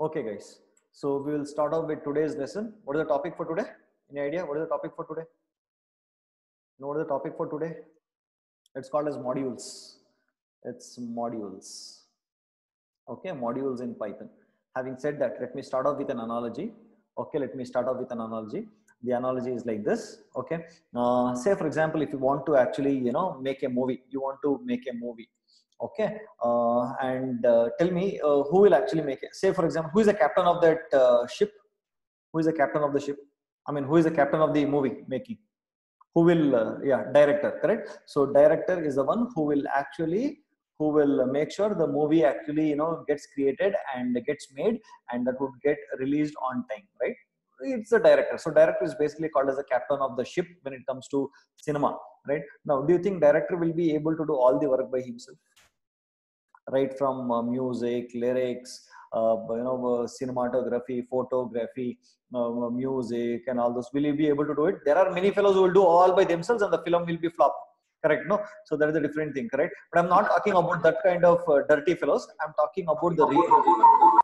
Okay, guys. So we will start off with today's lesson. What is the topic for today? Any idea? What is the topic for today? Know what is the topic for today? It's called as modules. It's modules. Okay, modules in Python. Having said that, let me start off with an analogy. Okay, let me start off with an analogy. The analogy is like this. Okay, say for example, if you want to actually, make a movie, you want to make a movie. Okay, and tell me who will actually make it. Say for example, who is the captain of that ship? Who is the captain of the ship? I mean, who is the captain of the movie making? Who will yeah, director, correct? So director is the one who will make sure the movie actually gets created and gets made, and that would get released on time, right? It's the director. So director is basically called as the captain of the ship when it comes to cinema, right? Now, do you think director will be able to do all the work by himself, right? From music, lyrics, cinematography, photography, music, and all those. Will you be able to do it? There are many fellows who will do all by themselves, and the film will be flop. Correct? No. So that is a different thing. Correct? But I'm not talking about that kind of dirty fellows. I'm talking about the real.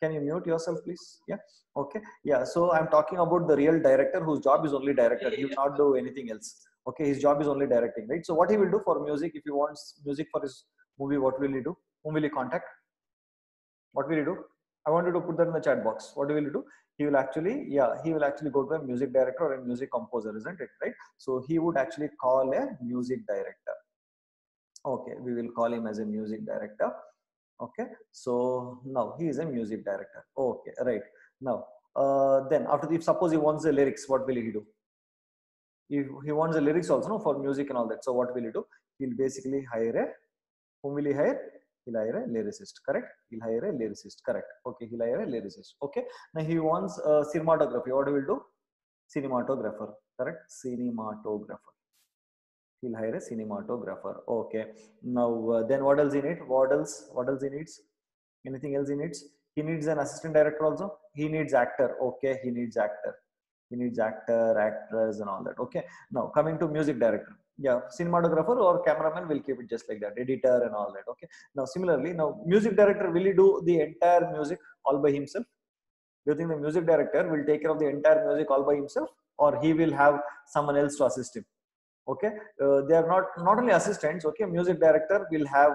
Can you mute yourself, please? Yeah. Okay. Yeah. So I'm talking about the real director whose job is only director. He will not do anything else. Okay. His job is only directing, right? So what he will do for music, if he wants music for his movie, what will he do? Whom will he contact? What will he do? I want you to put that in the chat box. What will he do? He will actually, yeah, he will actually go to a music director or a music composer, isn't it? Right? So he would actually call a music director. Okay, we will call him as a music director. Okay, so now he is a music director. Okay, right. Now, then after, if suppose he wants the lyrics, what will he do? If he wants the lyrics also, no, for music and all that. So what will he do? He'll basically hire a, whom will he hire? He'll hire a lyricist, correct? He'll hire a lyricist, correct? Okay, he'll hire a lyricist. Okay, now he wants cinematography. What will do? Cinematographer, correct? Cinematographer. He'll hire a cinematographer. Okay, now then what else he needs? What else? What else he needs? Anything else he needs? He needs an assistant director also. He needs actor. Okay, he needs actor. He needs actor, actress, and all that. Okay, now coming to music director. Yeah, cinematographer or cameraman will keep it just like that. Editor and all that. Okay, now similarly, now music director, will he do the entire music all by himself? Do you think the music director will take care of the entire music all by himself, or he will have someone else to assist him? Okay, they are not only assistants. Okay, music director will have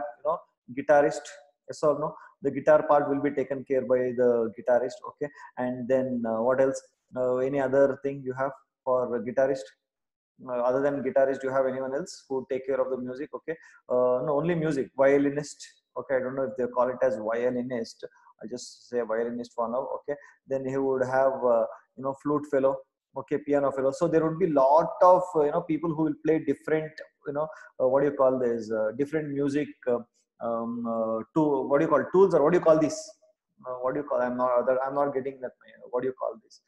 guitarist. Yes or no? The guitar part will be taken care by the guitarist. Okay, and then what else? Any other thing you have for a guitarist? Other than guitarist, do you have anyone else who take care of the music? Okay, no, only music. Violinist. Okay, I don't know if they call it as violinist. I just say violinist for now. Okay, then he would have flute fellow. Okay, piano fellow. So there would be lot of people who will play different what do you call this different music to what do you call tools, or what do you call this? What do you call? I'm not getting that. What do you call this?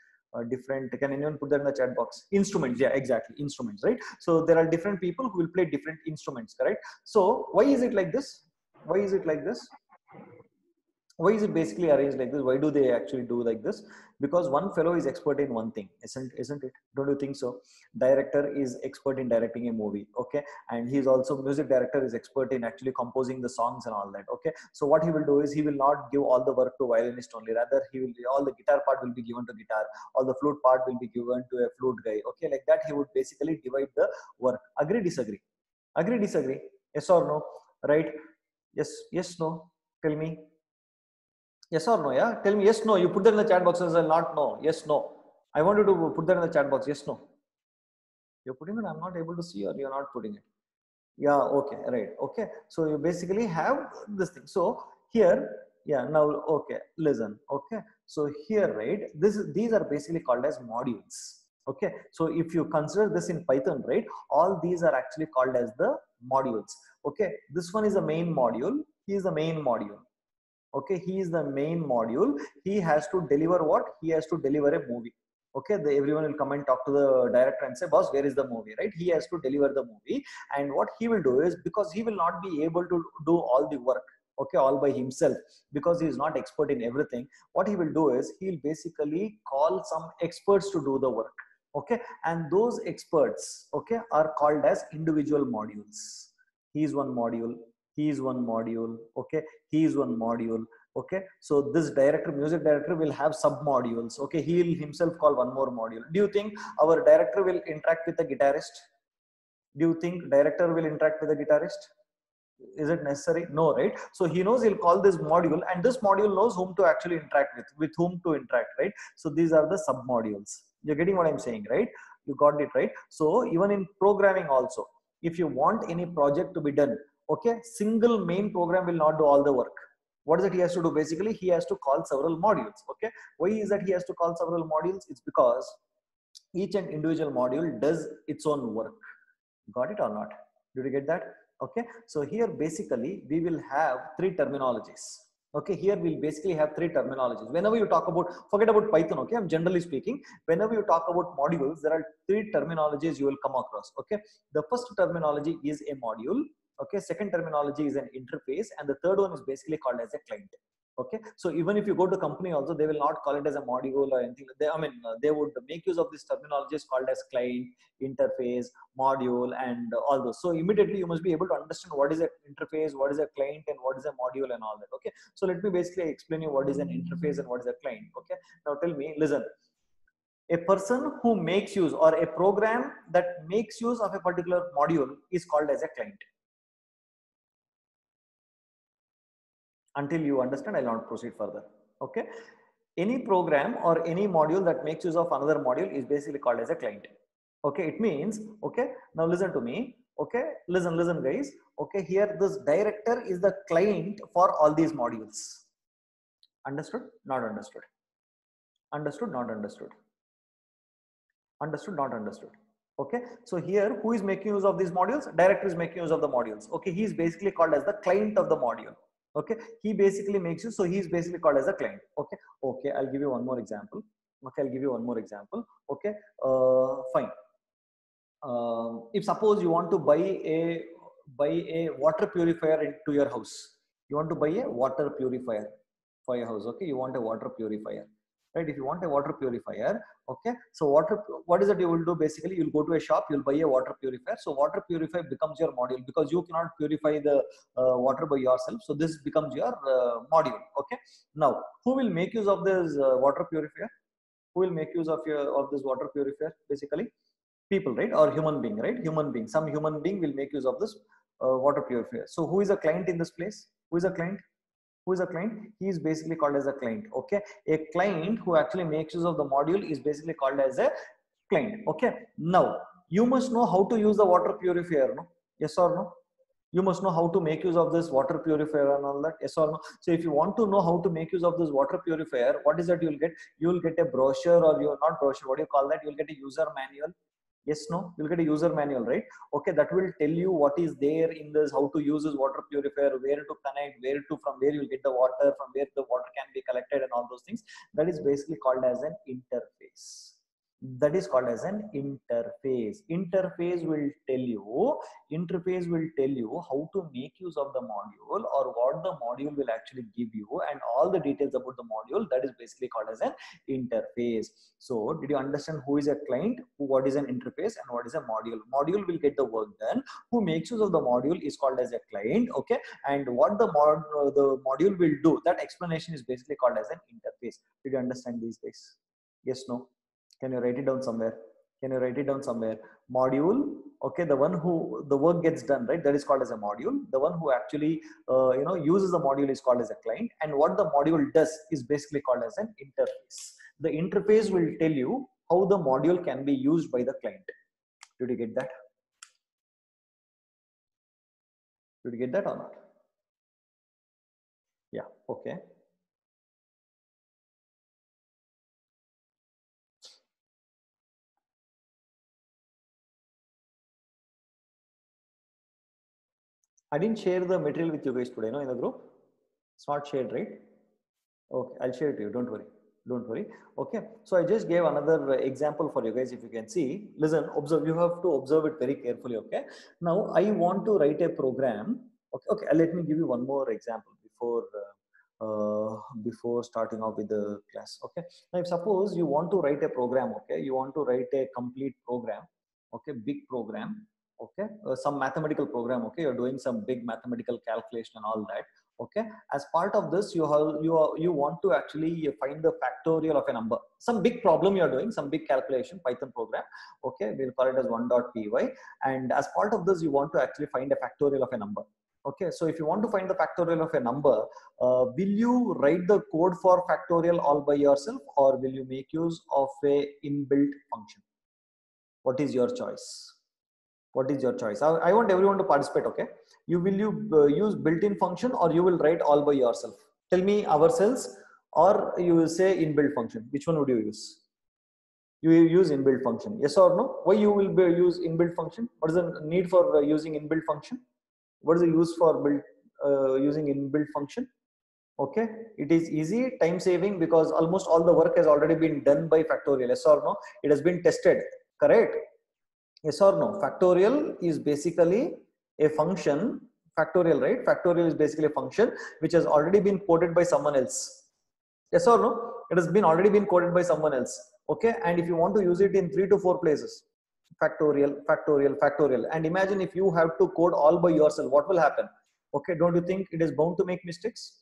Different, can anyone put that in the chat box? Instruments, yeah, exactly, instruments, right? So there are different people who will play different instruments, correct? So why is it like this? Why is it like this? Why is it basically arranged like this? Why do they actually do like this? Because one fellow is expert in one thing, isn't it? Don't you think so? Director is expert in directing a movie. Okay, and he's also music director is expert in actually composing the songs and all that. Okay, so what he will do is he will not give all the work to violinist only, rather he will, all the guitar part will be given to guitar, all the flute part will be given to a flute guy. Okay, like that he would basically divide the work. Agree, disagree? Agree, disagree? Yes or no? Right? Yes, yes, no? Tell me. Yes or no? Yeah. Tell me yes, no. You put that in the chat box as well. Not no. Yes, no. I want you to put that in the chat box. Yes, no. You're putting it. I'm not able to see, or you're not putting it. Yeah. Okay. Right. Okay. So you basically have this thing. So here, yeah. Now, okay. Listen. Okay. So here, right. These are basically called as modules. Okay. So if you consider this in Python, right, all these are actually called as the modules. Okay. This one is the main module. He is the main module. Okay, he is the main module. He has to deliver what? He has to deliver a movie. Okay, everyone will come and talk to the director and say, boss, where is the movie, right? He has to deliver the movie. And what he will do is, because he will not be able to do all the work, okay, all by himself, because he is not expert in everything, what he will do is he'll basically call some experts to do the work. Okay, and those experts, okay, are called as individual modules. He is one module, he is one module, okay, he is one module, Okay, so this director, music director, will have sub modules. Okay, he'll himself call one more module. Do you think our director will interact with the guitarist? Do you think director will interact with the guitarist? Is it necessary? No, right? So he knows he'll call this module, and this module knows whom to actually interact with whom to interact, right? So these are the sub modules. You're getting what I'm saying, right? You got it, right? So even in programming also, if you want any project to be done, okay, single main program will not do all the work. What is it he has to do? Basically, he has to call several modules. Okay, why is that he has to call several modules? It's because each and individual module does its own work. Got it or not? Did you get that? Okay, so here basically we will have three terminologies. Okay, here we'll basically have three terminologies. Whenever you talk about, forget about Python, okay, I'm generally speaking, whenever you talk about modules, there are three terminologies you will come across. Okay, the first terminology is a module. Okay, second terminology is an interface, and the third one is basically called as a client. Okay, so even if you go to company also, they will not call it as a module or anything. They would make use of this terminologies called as client, interface, module, and all those. So immediately you must be able to understand what is an interface, what is a client, and what is a module and all that. Okay, so let me basically explain you what is an interface and what is a client. Okay, now tell me, listen, a person who makes use, or a program that makes use of a particular module is called as a client. Until you understand, I'll not proceed further. Okay, any program or any module that makes use of another module is basically called as a client. Okay, it means, okay, now listen to me. Okay, listen guys. Okay, here this director is the client for all these modules. Understood? Not understood? Understood? Not understood? Understood? Not understood? Okay, so here who is making use of these modules? Director is making use of the modules. Okay, he is basically called as the client of the module. Okay, he basically makes use, so he is basically called as a client. Okay, okay, I'll give you one more example. Okay, I'll give you one more example. Okay, fine. If suppose you want to buy a water purifier into your house, you want to buy a water purifier for your house. Okay, you want a water purifier, right? If you want a water purifier, okay, so what is it you will do? Basically, you'll go to a shop, you'll buy a water purifier. So water purifier becomes your module, because you cannot purify the water by yourself. So this becomes your module. Okay, now who will make use of this water purifier? Who will make use of this water purifier? Basically, people, right? Or human being, right? Human being, some human being will make use of this water purifier. So who is a client in this place? Who is a client? Who is a client? He is basically called as a client. Okay, a client who actually makes use of the module is basically called as a client. Okay, now you must know how to use the water purifier, no? Yes or no? You must know how to make use of this water purifier and all that. Yes or no? So if you want to know how to make use of this water purifier, what is that you'll get? You'll get a brochure, or you're not brochure, what do you call that? You'll get a user manual. Yes, no? You'll get a user manual, right? Okay, that will tell you what is there in this, how to use this water purifier, where to connect, from where you'll get the water, from where the water can be collected, and all those things. That is basically called as an interface. That is called as an interface. Interface will tell you how to make use of the module, or what the module will actually give you, and all the details about the module. That is basically called as an interface. So did you understand who is a client, what is an interface, and what is a module? Module will get the work done. Who makes use of the module is called as a client. Okay, and what the module will do, that explanation is basically called as an interface. Did you understand these guys? Yes, no? Can you write it down somewhere? Can you write it down somewhere? Module, okay, the one who the work gets done, right? That is called as a module. The one who actually uses the module is called as a client, and what the module does is basically called as an interface. The interface will tell you how the module can be used by the client. Did you get that? Did you get that or not? Yeah, okay. I didn't share the material with you guys today, no, in the group. It's not shared, right? Okay, I'll share it to you. Don't worry. Don't worry. Okay. So I just gave another example for you guys. If you can see, listen, observe. You have to observe it very carefully. Okay. Now I want to write a program. Okay. Okay. Let me give you one more example before starting off with the class. Okay. Now, if suppose you want to write a program. Okay. You want to write a complete program. Okay. Big program. Okay. Some mathematical program. Okay. You're doing some big mathematical calculation and all that. Okay, as part of this, you want to actually find the factorial of a number. Some big problem you're doing, some big calculation, Python program. Okay, we'll call it as 1.py. And as part of this, you want to actually find a factorial of a number. Okay, so if you want to find the factorial of a number, will you write the code for factorial all by yourself, or will you make use of a inbuilt function? What is your choice? What is your choice? I want everyone to participate. Okay, will you use built-in function, or you will write all by yourself? Tell me, ourselves, or you will say inbuilt function. Which one would you use? You will use inbuilt function, yes or no? Why you will use inbuilt function? What is the need for using inbuilt function? What is the use for using inbuilt function? Okay, it is easy, time saving, because almost all the work has already been done by factorial. Yes or no? It has been tested, correct? Yes or no? Factorial is basically a function. Factorial, right? Factorial is basically a function which has already been coded by someone else. Yes or no? It has been already been coded by someone else. Okay, and if you want to use it in 3 to 4 places, factorial, factorial, factorial, and imagine if you have to code all by yourself, what will happen? Okay, don't you think it is bound to make mistakes?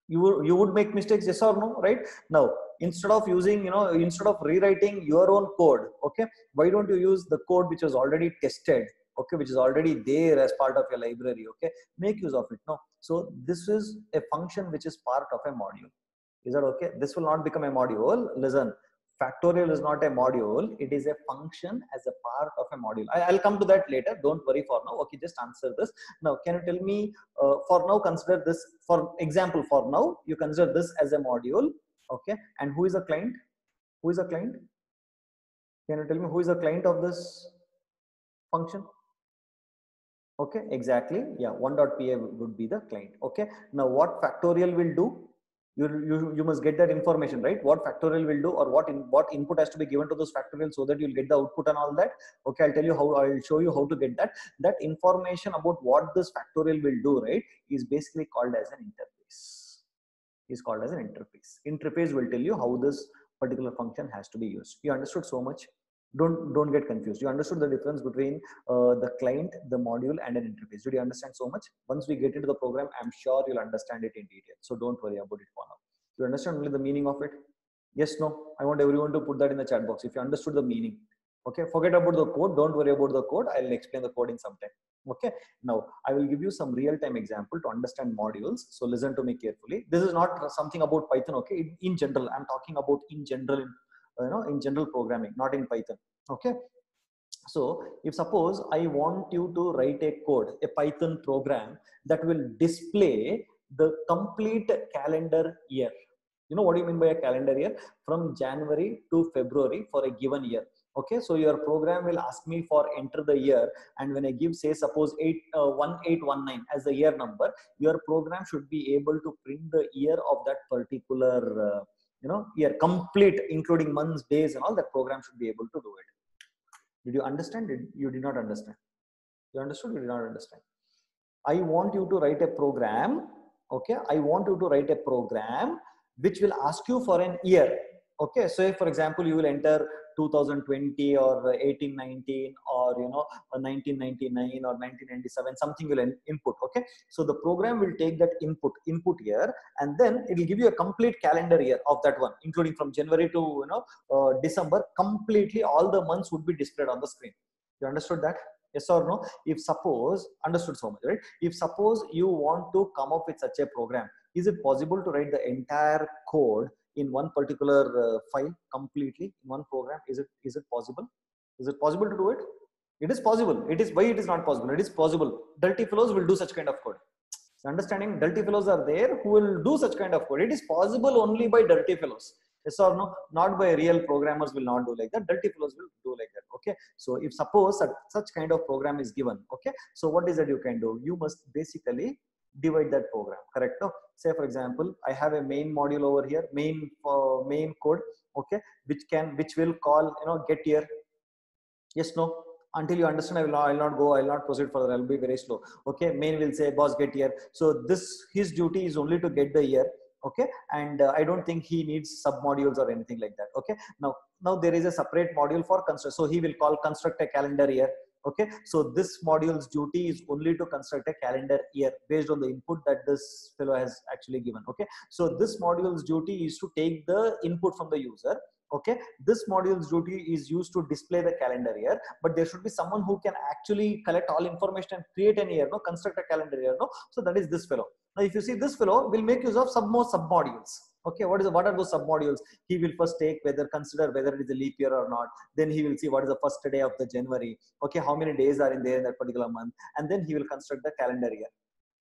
You would make mistakes, yes or no? Right? Now, instead of using, instead of rewriting your own code, okay, why don't you use the code which was already tested, okay, which is already there as part of your library? Okay, make use of it. No, so this is a function which is part of a module. Is that okay? This will not become a module. Listen, factorial is not a module. It is a function as a part of a module. I'll come to that later. Don't worry for now. Okay, just answer this. Now, can you tell me, for now, consider this, for example, for now, you consider this as a module. Okay, and who is a client? Who is a client? Can you tell me who is the client of this function? Okay, exactly. Yeah, 1.py would be the client. Okay, now what factorial will do? You must get that information, right? What factorial will do, or what input has to be given to those factorial, so that you'll get the output and all that. Okay, I'll tell you how. I'll show you how to get that information about what this factorial will do, right? Is basically called as an interface. Is called as an interface. Interface will tell you how this particular function has to be used. You understood so much? Don't get confused. You understood the difference between the client, the module, and an interface. Did you understand so much? Once we get into the program, I'm sure you'll understand it in detail. So don't worry about it for now. You understand only the meaning of it? Yes, no? I want everyone to put that in the chat box if you understood the meaning. Okay, forget about the code. Don't worry about the code. I'll explain the code in some time. Okay, now I will give you some real-time example to understand modules. So listen to me carefully. This is not something about Python. Okay, in general, I'm talking about in general, in general programming, not in Python. Okay, so if suppose I want you to write a code, a Python program that will display the complete calendar year. You know what do you mean by a calendar year? From January to February for a given year. Okay, so your program will ask me for enter the year, and when I give, say, suppose 1819 as the year number, your program should be able to print the year of that particular year, complete, including months, days, and all. That program should be able to do it. Did you understand it? You did not understand. You understood? You did not understand. I want you to write a program. Okay, I want you to write a program which will ask you for an year. Okay, so if, for example, you will enter 2020 or 1819 or 1999 or 1997, something will input. Okay, so the program will take that input year, and then it will give you a complete calendar year of that one, including from January to December. Completely all the months would be displayed on the screen. You understood that? Yes or no? If suppose, understood so much, right? If suppose you want to come up with such a program, is it possible to write the entire code in one particular file completely in one program? Is it possible? Is it possible to do it? It is possible. It is, why it is not possible? It is possible. Dirty fellows will do such kind of code. Understanding? Dirty fellows are there who will do such kind of code. It is possible only by dirty fellows. Yes or no? Not by real programmers will not do like that. Dirty fellows will do like that. Okay. So if suppose such kind of program is given, okay. So what is that you can do? You must basically divide that program. Correct? No? Say for example, I have a main module over here, main code, okay, which will call get here. Yes, no. Until you understand, I'll not proceed further. I'll be very slow. Okay, main will say boss get here. So his duty is only to get the year. Okay, and I don't think he needs sub modules or anything like that. Okay, now there is a separate module for construct. So he will call construct a calendar year. Okay, so this module's duty is only to construct a calendar year based on the input that this fellow has actually given. Okay, so this module's duty is to take the input from the user. Okay, this module's duty is used to display the calendar year, but there should be someone who can actually collect all information and create an year, no, construct a calendar year, no. So that is this fellow. Now if you see, this fellow will make use of some more submodules. Okay, what are those submodules? He will first consider whether it is a leap year or not. Then he will see what is the first day of the January. Okay, how many days are in there in that particular month, and then he will construct the calendar year.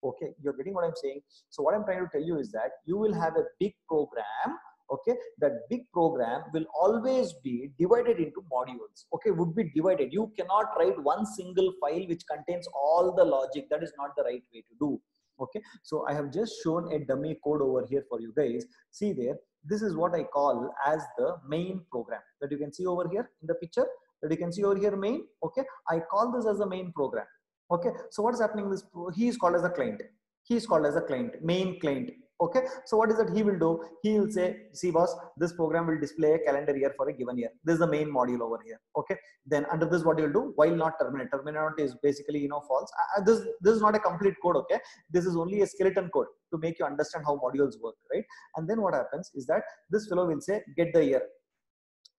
Okay, you're getting what I'm saying? So what I'm trying to tell you is that you will have a big program. Okay, that big program will always be divided into modules. Okay, would be divided. You cannot write one single file which contains all the logic. That is not the right way to do. Okay, so I have just shown a dummy code over here for you guys. See there, this is what I call as the main program that you can see over here in the picture, that you can see over here, main. Okay, I call this as the main program. Okay, so what is happening? This, he is called as a client. He is called as a client, main client. Okay, so what is that he will do? He will say, see boss, this program will display a calendar year for a given year. This is the main module over here. Okay, then under this, what you'll do, while not terminate. Terminate is basically, you know, false. This is not a complete code. Okay, this is only a skeleton code to make you understand how modules work, right? And then what happens is that this fellow will say, get the year.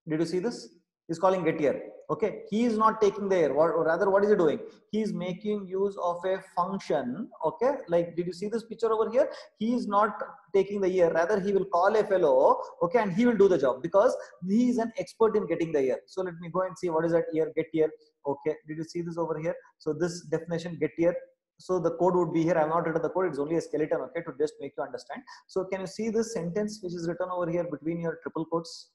Did you see this? He's calling get year. Okay, he is not taking the year. Or rather, what is he doing? He is making use of a function. Okay, like, did you see this picture over here? He is not taking the year. Rather, he will call a fellow. Okay, and he will do the job because he is an expert in getting the year. So let me go and see what is that year, get year. Okay, did you see this over here? So this definition, get year. So the code would be here. I have not written the code. It's only a skeleton. Okay, to just make you understand. So can you see this sentence which is written over here between your triple quotes?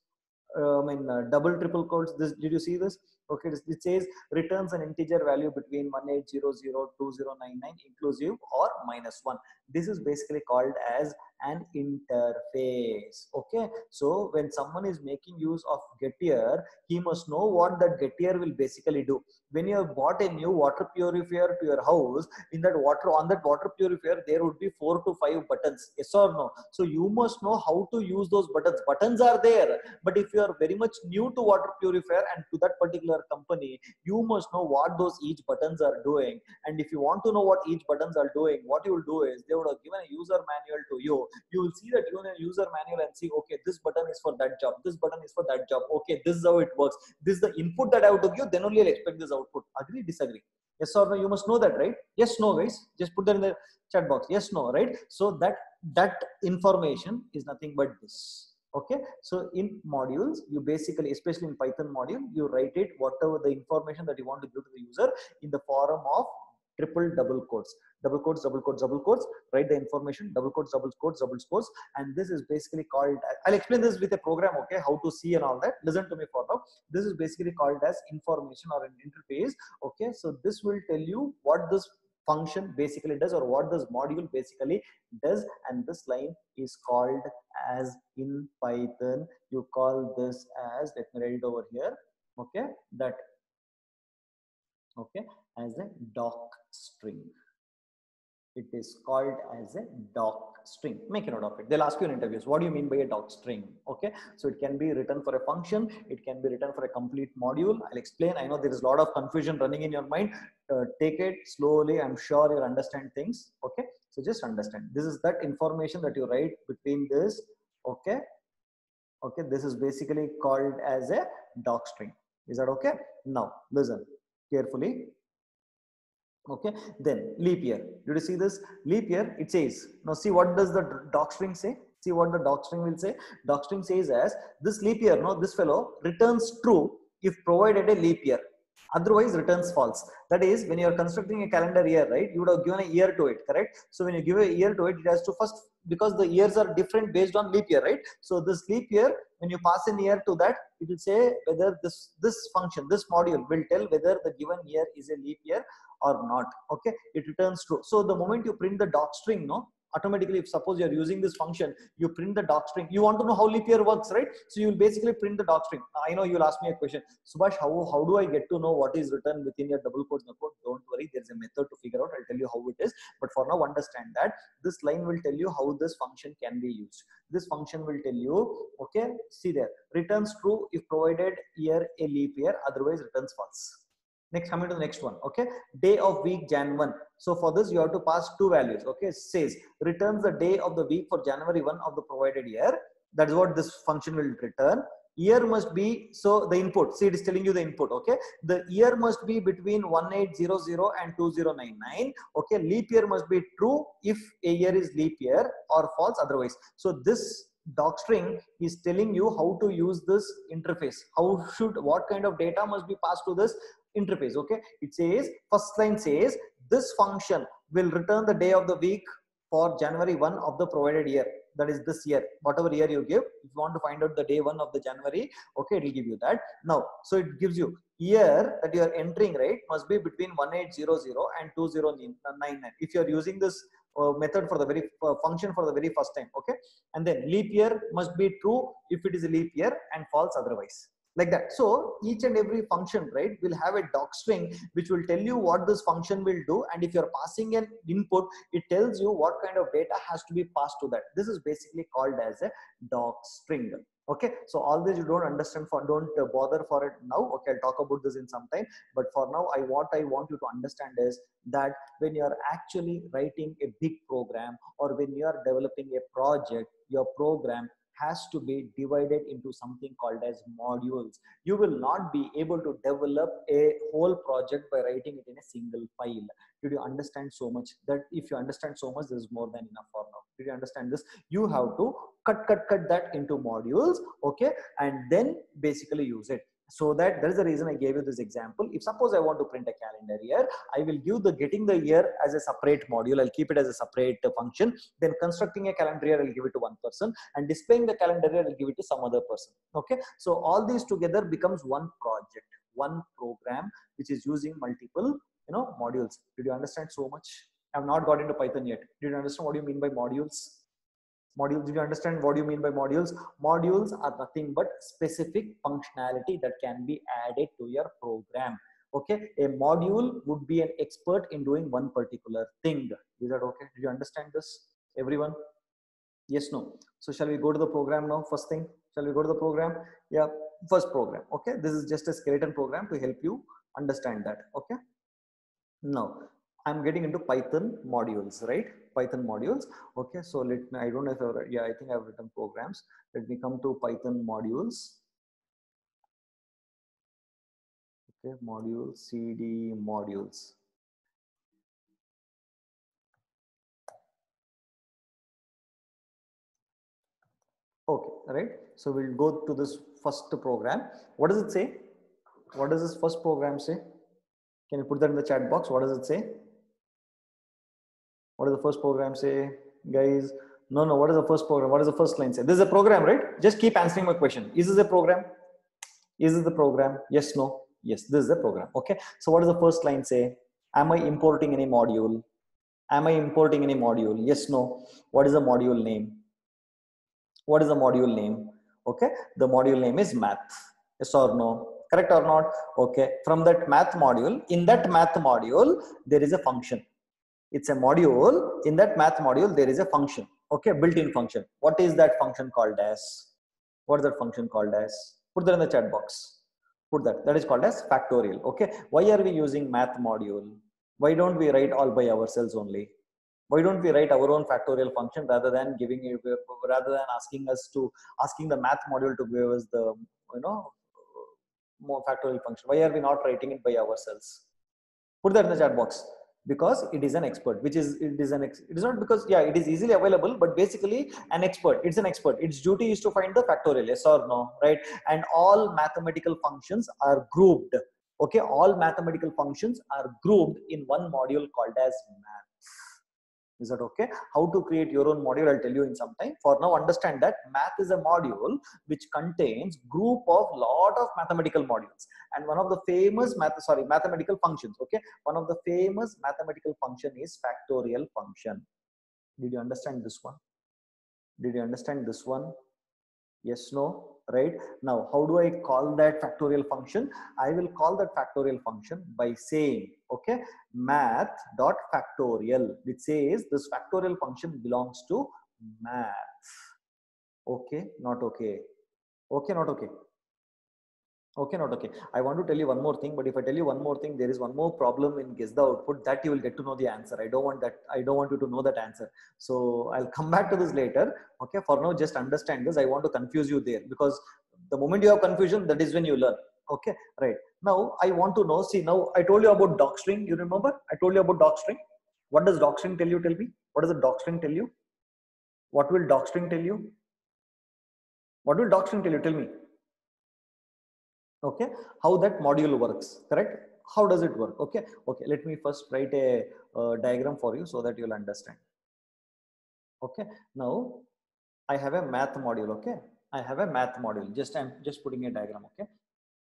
Double triple quotes. This, did you see this? Okay, it says returns an integer value between 18002099 inclusive or -1. This is basically called as an interface. Okay, so when someone is making use of getIR, he must know what that getIR will basically do. When you have bought a new water purifier to your house, in that water purifier there would be 4 to 5 buttons, yes or no? So you must know how to use those buttons. Buttons are there, but if you are very much new to water purifier and to that particular company, you must know what those each buttons are doing. And if you want to know what each buttons are doing, what you will do is they would have given a user manual to you. You will see that user manual and see, okay, this button is for that job, this button is for that job. Okay, this is how it works. This is the input that I have to give, then only I'll expect this output. Agree, disagree? Yes or no? You must know that, right? Yes, no, guys. Just put that in the chat box. Yes, no, right? So that information is nothing but this. Okay, so in modules, you basically, especially in Python module, you write it whatever the information that you want to give to the user in the form of triple double quotes, double quotes, double quotes, double quotes. Write the information, double quotes, double quotes, double quotes, and this is basically called. I'll explain this with a program. Okay, how to see and all that. Listen to me for now. This is basically called as information or an interface. Okay, so this will tell you what this function basically does or what this module basically does, and this line is called as, in Python you call this as, let me write it over here. Okay, that, okay, as a doc string. It is called as a doc string. Make a note of it. They'll ask you in interviews, what do you mean by a doc string? Okay, so it can be written for a function, it can be written for a complete module. I'll explain. I know there is a lot of confusion running in your mind. Take it slowly. I'm sure you'll understand things. Okay, so just understand. This is that information that you write between this. Okay, okay, this is basically called as a doc string. Is that okay? Now listen carefully. Okay, then leap year. Did you see this? Leap year, it says, now see what does the doc string say? See what the doc string will say? Doc string says as, this leap year, no, this fellow returns true if provided a leap year. Otherwise returns false. That is, when you are constructing a calendar year, right, you would have given a year to it, correct? So when you give a year to it, it has to first, because the years are different based on leap year, right? So this leap year, when you pass an year to that, it will say whether this function, this module will tell whether the given year is a leap year or not. Okay, it returns true. So the moment you print the doc string, no, automatically, if suppose you're using this function, you print the doc string. You want to know how leap year works, right? So you will basically print the doc string. I know you'll ask me a question, Subhash, how do I get to know what is written within your double quotes? Don't worry, there's a method to figure out. I'll tell you how it is. But for now, understand that this line will tell you how this function can be used. This function will tell you, okay, see there, returns true if provided year a leap year, otherwise returns false. Next, coming to the next one. Okay, day of week Jan 1. So for this you have to pass two values. Okay, it says returns the day of the week for January 1 of the provided year. That is what this function will return. Year must be, so the input, see, it is telling you the input. Okay, the year must be between 1800 and 2099. Okay, leap year must be true if a year is leap year, or false otherwise. So this docstring is telling you how to use this interface, what kind of data must be passed to this interface. Okay, it says, first line says this function will return the day of the week for January 1 of the provided year. That is this year, whatever year you give. If you want to find out the day 1 of the January, okay, it will give you that. Now, so it gives you year that you are entering, right, must be between 1800 and 2099 if you are using this method for the very function for the very first time. Okay, and then leap year must be true if it is a leap year, and false otherwise, like that. So each and every function, right, will have a docstring which will tell you what this function will do, and if you're passing an input, it tells you what kind of data has to be passed to that. This is basically called as a docstring. Okay, so all this you don't understand, for don't bother for it now. Okay, I'll talk about this in some time, but for now what I want you to understand is that when you are actually writing a big program, or when you are developing a project, your program has to be divided into something called as modules. You will not be able to develop a whole project by writing it in a single file. Did you understand so much? That if you understand so much, this is more than enough for now. Did you understand this? You have to cut that into modules, okay, and then basically use it. So that is the reason I gave you this example. If suppose I want to print a calendar year, I will give the getting the year as a separate module. I'll keep it as a separate function. Then constructing a calendar year, I'll give it to one person, and displaying the calendar year, I'll give it to some other person. Okay, so all these together becomes one project, one program, which is using multiple, modules. Did you understand so much? I have not got into Python yet. Did you understand what you mean by modules? Modules, did you understand what do you mean by modules? Modules are nothing but specific functionality that can be added to your program. Okay, a module would be an expert in doing one particular thing. Is that okay? Did you understand this, everyone? Yes, no? So shall we go to the program now? First thing, shall we go to the program? Yeah, first program. Okay, this is just a skeleton program to help you understand that. Okay, now I'm getting into Python modules, right? Python modules. Okay, so let me, I don't know if I think I've written programs. Let me come to Python modules. Okay, modules, CD modules. Okay, right. So we'll go to this first program. What does it say? What does this first program say? Can you put that in the chat box? What does it say? What does the first program say, guys? No, what is the first program? What does the first line say? This is a program, right? Just keep answering my question. Is this a program? Is this the program? Yes, no? Yes, this is the program. Okay. So what does the first line say? Am I importing any module? Am I importing any module? Yes, no? What is the module name? What is the module name? Okay. The module name is math. Yes or no? Correct or not? Okay. From that math module, in that math module, there is a function. It's a module. In that math module, there is a function. Okay. Built-in function. What is that function called as? What is that function called as? Put that in the chat box. Put that. That is called as factorial. Okay. Why are we using math module? Why don't we write all by ourselves only? Why don't we write our own factorial function rather than asking the math module to give us the more factorial function? Why are we not writing it by ourselves? Put that in the chat box. Because it is an expert, it is not because it is easily available, but basically an expert, it's an expert. Its duty is to find the factorial, yes or no, right? And all mathematical functions are grouped. Okay, all mathematical functions are grouped in one module called as math. Is that okay? How to create your own module, I'll tell you in some time. For now, understand that math is a module which contains group of lot of mathematical modules, and one of the famous mathematical functions. Okay, one of the famous mathematical function is factorial function. Did you understand this one? Did you understand this one? Yes, no, right? Now, how do I call that factorial function? I will call that factorial function by saying, okay, math dot factorial, which says this factorial function belongs to math. Okay, not okay. Okay, not okay. Okay, not okay. I want to tell you one more thing, but if I tell you one more thing, there is one more problem in guess the output that you will get to know the answer. I don't want that. I don't want you to know that answer. So I'll come back to this later. Okay, for now, just understand this. I want to confuse you there because the moment you have confusion, that is when you learn. Okay, right. Now I want to know. See, now I told you about docstring. You remember? I told you about docstring. What does docstring tell you? Tell me. What does the docstring tell you? What will docstring tell you? What will docstring tell you? Tell me. Okay, how that module works, correct? How does it work? Okay, okay, let me first write a diagram for you so that you'll understand. Okay, now I have a math module. Okay, I have a math module. I'm just putting a diagram. Okay,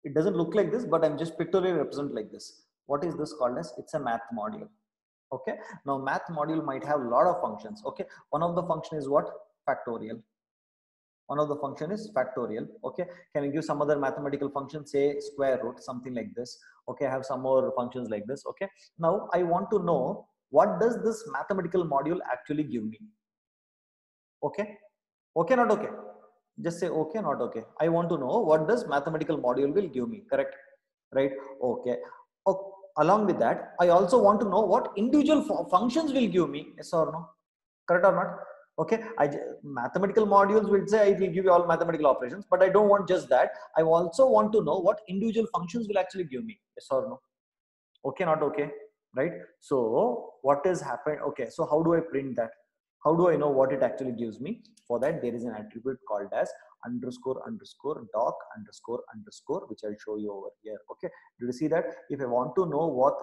it doesn't look like this, but I'm just pictorially represent like this. What is this called as? It's a math module. Okay, now math module might have a lot of functions. Okay, one of the function is what? Factorial. One of the function is factorial. Okay, can you give some other mathematical function, say square root, something like this? Okay, I have some more functions like this. Okay, now I want to know what does this mathematical module actually give me. Okay, okay, not okay, just say okay, not okay. I want to know what does mathematical module will give me, correct? Right? Okay, oh, along with that I also want to know what individual functions will give me, yes or no, correct or not? Okay, mathematical modules will say I will give you all mathematical operations, but I don't want just that. I also want to know what individual functions will actually give me, yes or no? Okay, not okay, right? So what has happened? Okay, so how do I print that? How do I know what it actually gives me? For that there is an attribute called as underscore underscore doc underscore underscore, which I'll show you over here. Okay, do you see that? If I want to know what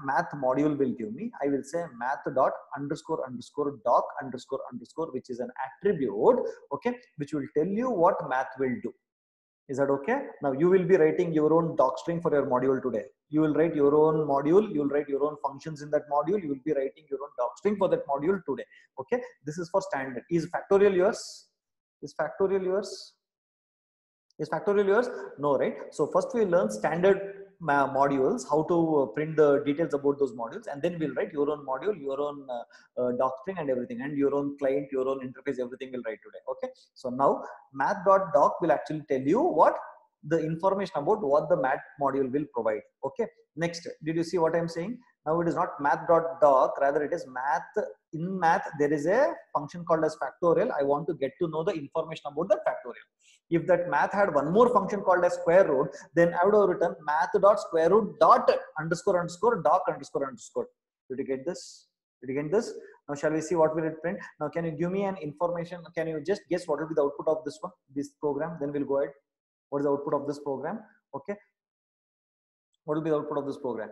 math module will give me, I will say math dot underscore underscore doc underscore underscore, which is an attribute, okay, which will tell you what math will do. Is that okay? Now you will be writing your own docstring for your module today. You will write your own module, you will write your own functions in that module, you will be writing your own docstring for that module today. Okay, this is for standard. Is factorial yours? Is factorial yours? Is factorial yours? No, right? So first we learn standard modules, how to print the details about those modules, and then we'll write your own module, your own docstring and everything, and your own client, your own interface, everything we'll write today. Okay, so now math.doc will actually tell you what the information about what the math module will provide. Okay, next, did you see what I'm saying? Now it is not math.doc, rather it is math. In math there is a function called as factorial. I want to get to know the information about the factorial. If that math had one more function called as square root, then I would have written math dot square root dot underscore underscore doc underscore underscore. Did you get this? Did you get this? Now shall we see what will it print? Now can you give me an information? Can you just guess what will be the output of this one, this program? Then we'll go ahead. What is the output of this program? Okay. What will be the output of this program?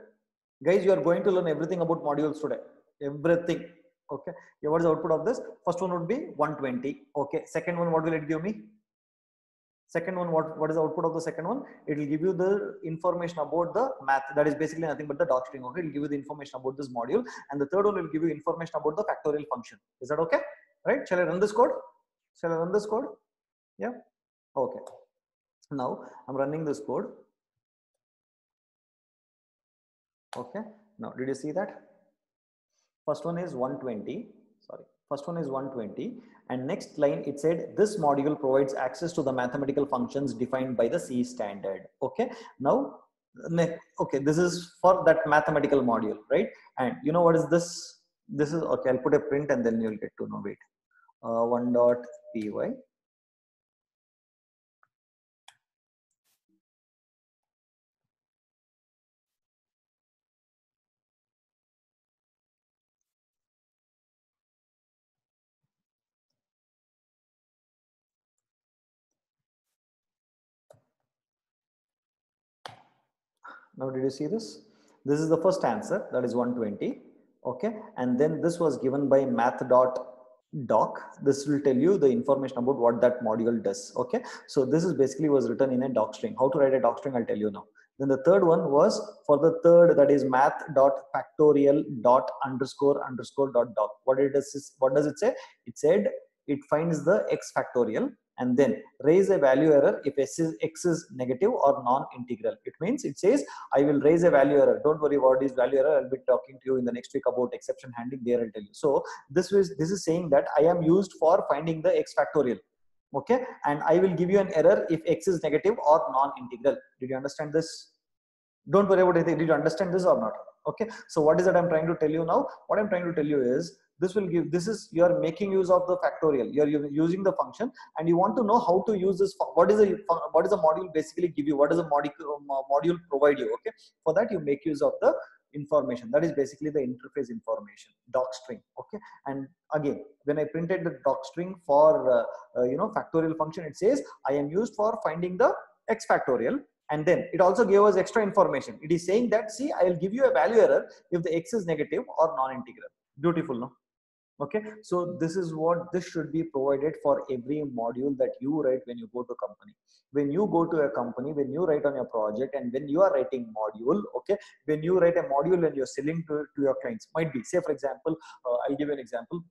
Guys, you are going to learn everything about modules today. Everything. Okay. Yeah, what is the output of this? First one would be 120. Okay. Second one, what will it give me? Second one, what is the output of the second one? It will give you the information about the math. That is basically nothing but the docstring. Okay, it will give you the information about this module, and the third one will give you information about the factorial function. Is that okay? Right? Shall I run this code? Shall I run this code? Yeah. Okay. Now I'm running this code. Okay. Now did you see that? First one is 120. Sorry. First one is 120, and next line it said this module provides access to the mathematical functions defined by the C standard. Okay, now okay, this is for that mathematical module, right? And you know what is this? This is okay. I'll put a print and then you'll get to know it. 1.py. Now did you see this? This is the first answer, that is 120. Okay, and then this was given by math.doc. This will tell you the information about what that module does. Okay, so this is basically was written in a docstring. How to write a docstring, I'll tell you now. Then the third one was for the third, that is math.factorial dot underscore underscore dot doc. What does it say? It said it finds the x factorial and then raise a value error if x is negative or non-integral. It means it says I will raise a value error. Don't worry what is value error. I'll be talking to you in the next week about exception handling. There I'll tell you. So this is saying that I am used for finding the x factorial. Okay, and I will give you an error if x is negative or non-integral. Did you understand this? Don't worry about anything. Did you understand this or not? Okay, so what is that I'm trying to tell you now? What I'm trying to tell you is, this will give, this is, you are making use of the factorial, you're using the function, and you want to know how to use this. What is a module basically give you? What does a module provide you? Okay, for that you make use of the information, that is basically the interface information, doc string. Okay, and again, when I printed the doc string for factorial function, it says I am used for finding the x factorial. And then it also gave us extra information. It is saying that, see, I will give you a value error if the x is negative or non-integral. Beautiful, no? Okay, so this is what this should be provided for every module that you write when you go to a company. When you go to a company, when you write on your project, and when you are writing module, okay, when you write a module and you're selling to your clients, might be, say for example, I'll give you an example.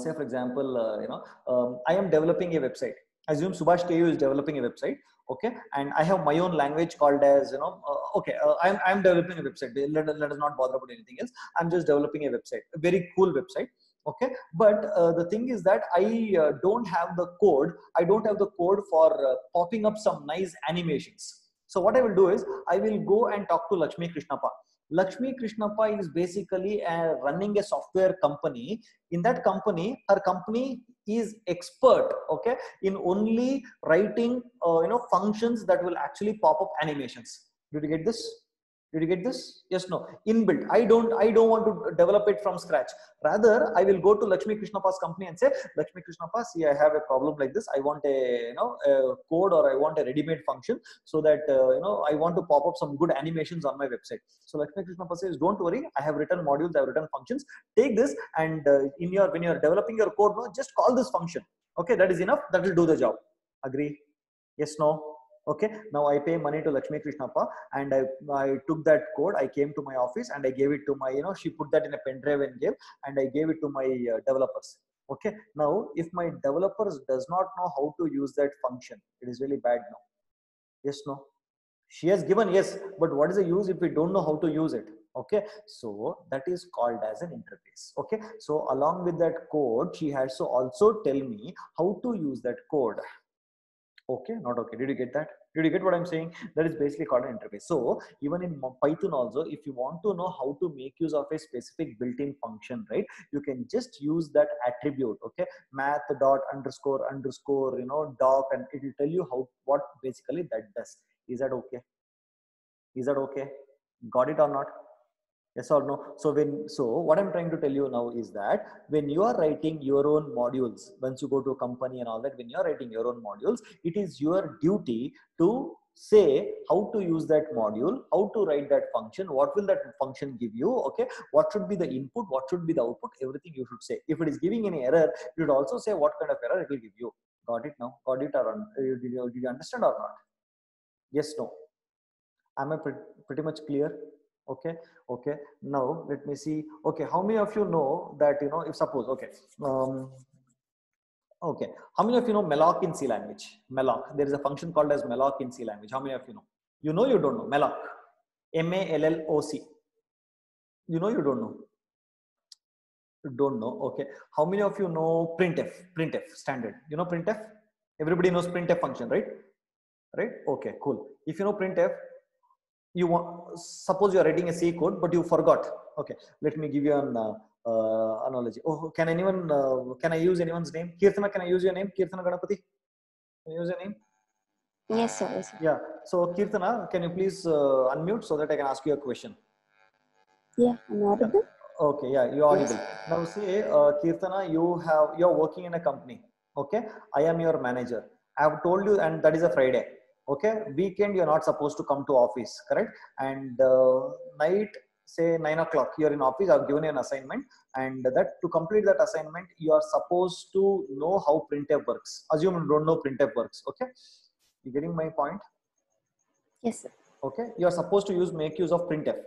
Say for example, I am developing a website. Assume Subhash KU is developing a website. Okay, and I have my own language called as I'm developing a website. Let us not bother about anything else. I'm just developing a website, a very cool website. Okay, but the thing is that I don't have the code. I don't have the code for popping up some nice animations. So what I will do is, I will go and talk to Lakshmi Krishnappa. Lakshmi Krishnappa is basically running a software company. In that company, her company is expert, okay, in only writing functions that will actually pop up animations. Did you get this? Did you get this? Yes, no. Inbuilt. I don't want to develop it from scratch. Rather, I will go to Lakshmi Krishnappa's company and say, Lakshmi Krishnappa, see, I have a problem like this. I want a code, or I want a ready-made function, so that I want to pop up some good animations on my website. So Lakshmi Krishnappa says, don't worry, I have written modules, I have written functions. Take this, and when you are developing your code, no, just call this function. Okay, that is enough. That will do the job. Agree? Yes, no. Okay, now I pay money to Lakshmi Krishnappa, and I took that code, I came to my office, and I gave it to my, she put that in a pen drive and I gave it to my developers. Okay, now if my developers does not know how to use that function, it is really bad now. Yes, no. She has given, yes, but what is the use if we don't know how to use it? Okay, so that is called as an interface. Okay, so along with that code, she has to also tell me how to use that code. Okay, not okay. Did you get that? Did you get what I'm saying? That is basically called an interface. So even in Python also, if you want to know how to make use of a specific built-in function, right, you can just use that attribute. Okay, math dot underscore underscore doc, and it will tell you what basically that does. Is that okay? Is that okay? Got it or not? Yes or no? So what I'm trying to tell you now is that when you are writing your own modules, once you go to a company and all that, when you are writing your own modules, it is your duty to say how to use that module, how to write that function, what will that function give you, okay, what should be the input, what should be the output, everything you should say. If it is giving any error, you should also say what kind of error it will give you. Got it now? Got it or not? Did you understand or not? Yes, no? Am I pretty much clear? Okay, okay. Now let me see. Okay, how many of you know that if suppose, okay, okay, how many of you know malloc in C language? Malloc. There is a function called as malloc in C language. How many of you know? You know, you don't know malloc. MALLOC. You know, you don't know. You don't know. Okay. How many of you know printf? Printf standard. You know printf? Everybody knows printf function, right? Right? Okay, cool. If you know printf, you want, suppose you are writing a C code, but you forgot. Okay, let me give you an analogy. Oh, can anyone, can I use anyone's name? Kirtana, can I use your name? Kirtana Ganapati? Can you use your name? Yes, sir. Yes, sir. Yeah. So Kirtana, can you please unmute so that I can ask you a question? Yeah, I'm audible. Yeah. Okay, yeah, you're audible. Yes. Now say, Kirtana, you're working in a company. Okay, I am your manager. I have told you, and that is a Friday. Okay, weekend you're not supposed to come to office, correct? And night, say 9 o'clock, you're in office. I've given you an assignment, and that to complete that assignment, you are supposed to know how printf works. Assume you don't know printf works. Okay, you getting my point? Yes, sir. Okay, you are supposed to make use of printf,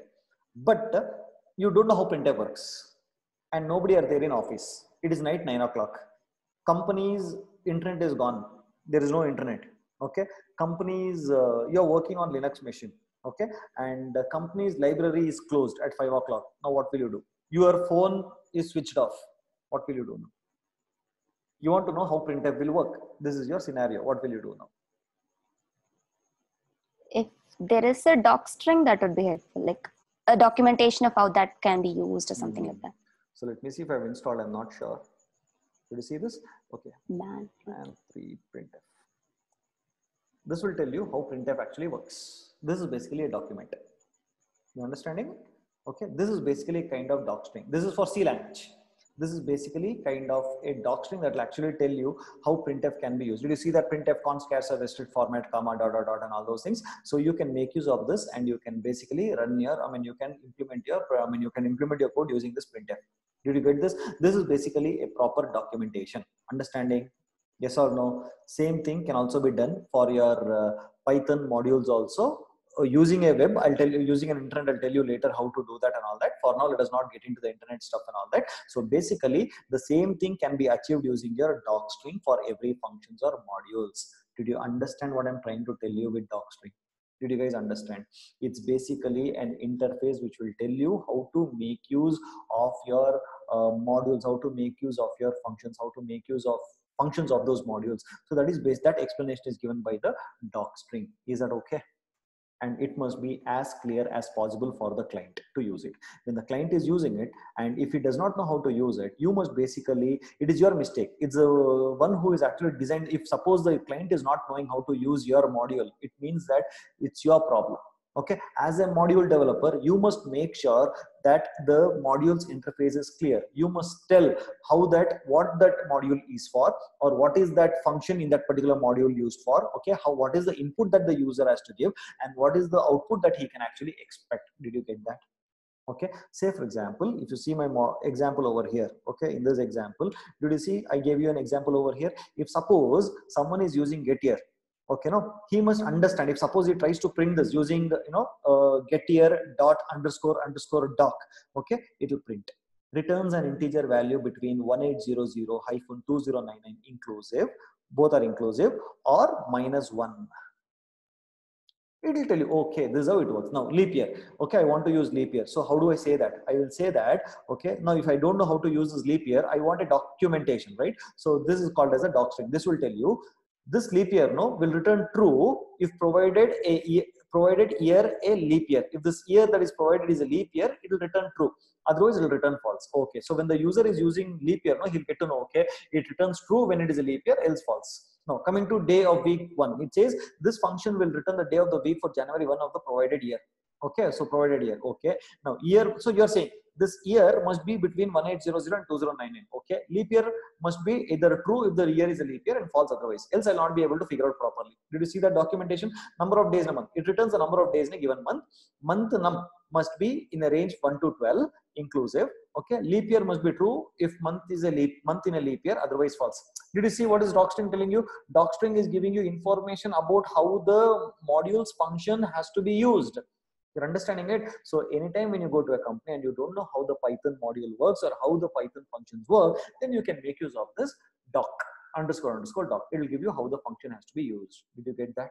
but you don't know how printf works, and nobody are there in office. It is night 9 o'clock. Company's internet is gone. There is no internet. Okay, company's you're working on Linux machine. Okay, and the company's library is closed at 5 o'clock. Now what will you do? Your phone is switched off. What will you do? You want to know how printf will work. This is your scenario. What will you do now? If there is a doc string, that would be helpful, like a documentation of how that can be used or something like that. So let me see if I've installed. I'm not sure. Did you see this? Okay. Man. And 3 printf. This will tell you how printf actually works. This is basically a document. You understanding? Okay. This is basically a kind of doc string. This is for C language. This is basically kind of a doc string that will actually tell you how printf can be used. Did you see that printf const chars a restrict format, comma, dot, dot, dot, and all those things? So you can make use of this, and you can basically run your, you can implement your code using this printf. Did you get this? This is basically a proper documentation. Understanding? Yes or no? Same thing can also be done for your Python modules also. Using a web, I'll tell you, using an internet, I'll tell you later how to do that and all that. For now, let us not get into the internet stuff and all that. So basically, the same thing can be achieved using your doc string for every functions or modules. Did you understand what I'm trying to tell you with doc string? Did you guys understand? It's basically an interface which will tell you how to make use of your modules, how to make use of your functions, how to make use of functions of those modules. So that is based, that explanation is given by the doc string. Is that okay? And it must be as clear as possible for the client to use it. When the client is using it, and if he does not know how to use it, you must basically, it is your mistake. It's the one who is actually designed. If suppose the client is not knowing how to use your module, it means that it's your problem. Okay, as a module developer, you must make sure that the module's interface is clear. You must tell how that, what that module is for, or what is that function in that particular module used for. Okay, what is the input that the user has to give, and what is the output that he can actually expect. Did you get that? Okay, say for example, if you see my example over here, okay, in this example, did you see I gave you an example over here? If suppose someone is using getIR, okay, no, he must understand. If suppose he tries to print this using getIR dot underscore underscore doc, okay, it will print returns an integer value between 1800 hyphen 2099 inclusive, both are inclusive, or -1. It will tell you, okay, this is how it works. Now leap year, okay, I want to use leap year. So how do I say that? I will say that, okay, now if I don't know how to use this leap year, I want a documentation, right? So this is called as a doc string. This will tell you this leap year will return true if provided year a leap year. If this year that is provided is a leap year, it will return true. Otherwise, it will return false. Okay, so when the user is using leap year, he'll get to know, okay, it returns true when it is a leap year, else false. Now, coming to day of week 1, it says this function will return the day of the week for January 1 of the provided year. Okay, so provided year. Okay, now year, so you're saying this year must be between 1800 and 2099. Okay, leap year must be either true if the year is a leap year and false otherwise. Else, I'll not be able to figure out properly. Did you see that documentation? Number of days in a month. It returns the number of days in a given month. Month num must be in a range 1 to 12 inclusive. Okay, leap year must be true if month is a month in a leap year, otherwise false. Did you see what is docstring telling you? Docstring is giving you information about how the module's function has to be used. You're understanding it? So anytime when you go to a company and you don't know how the Python module works or how the Python functions work, then you can make use of this doc underscore underscore doc. It will give you how the function has to be used. Did you get that?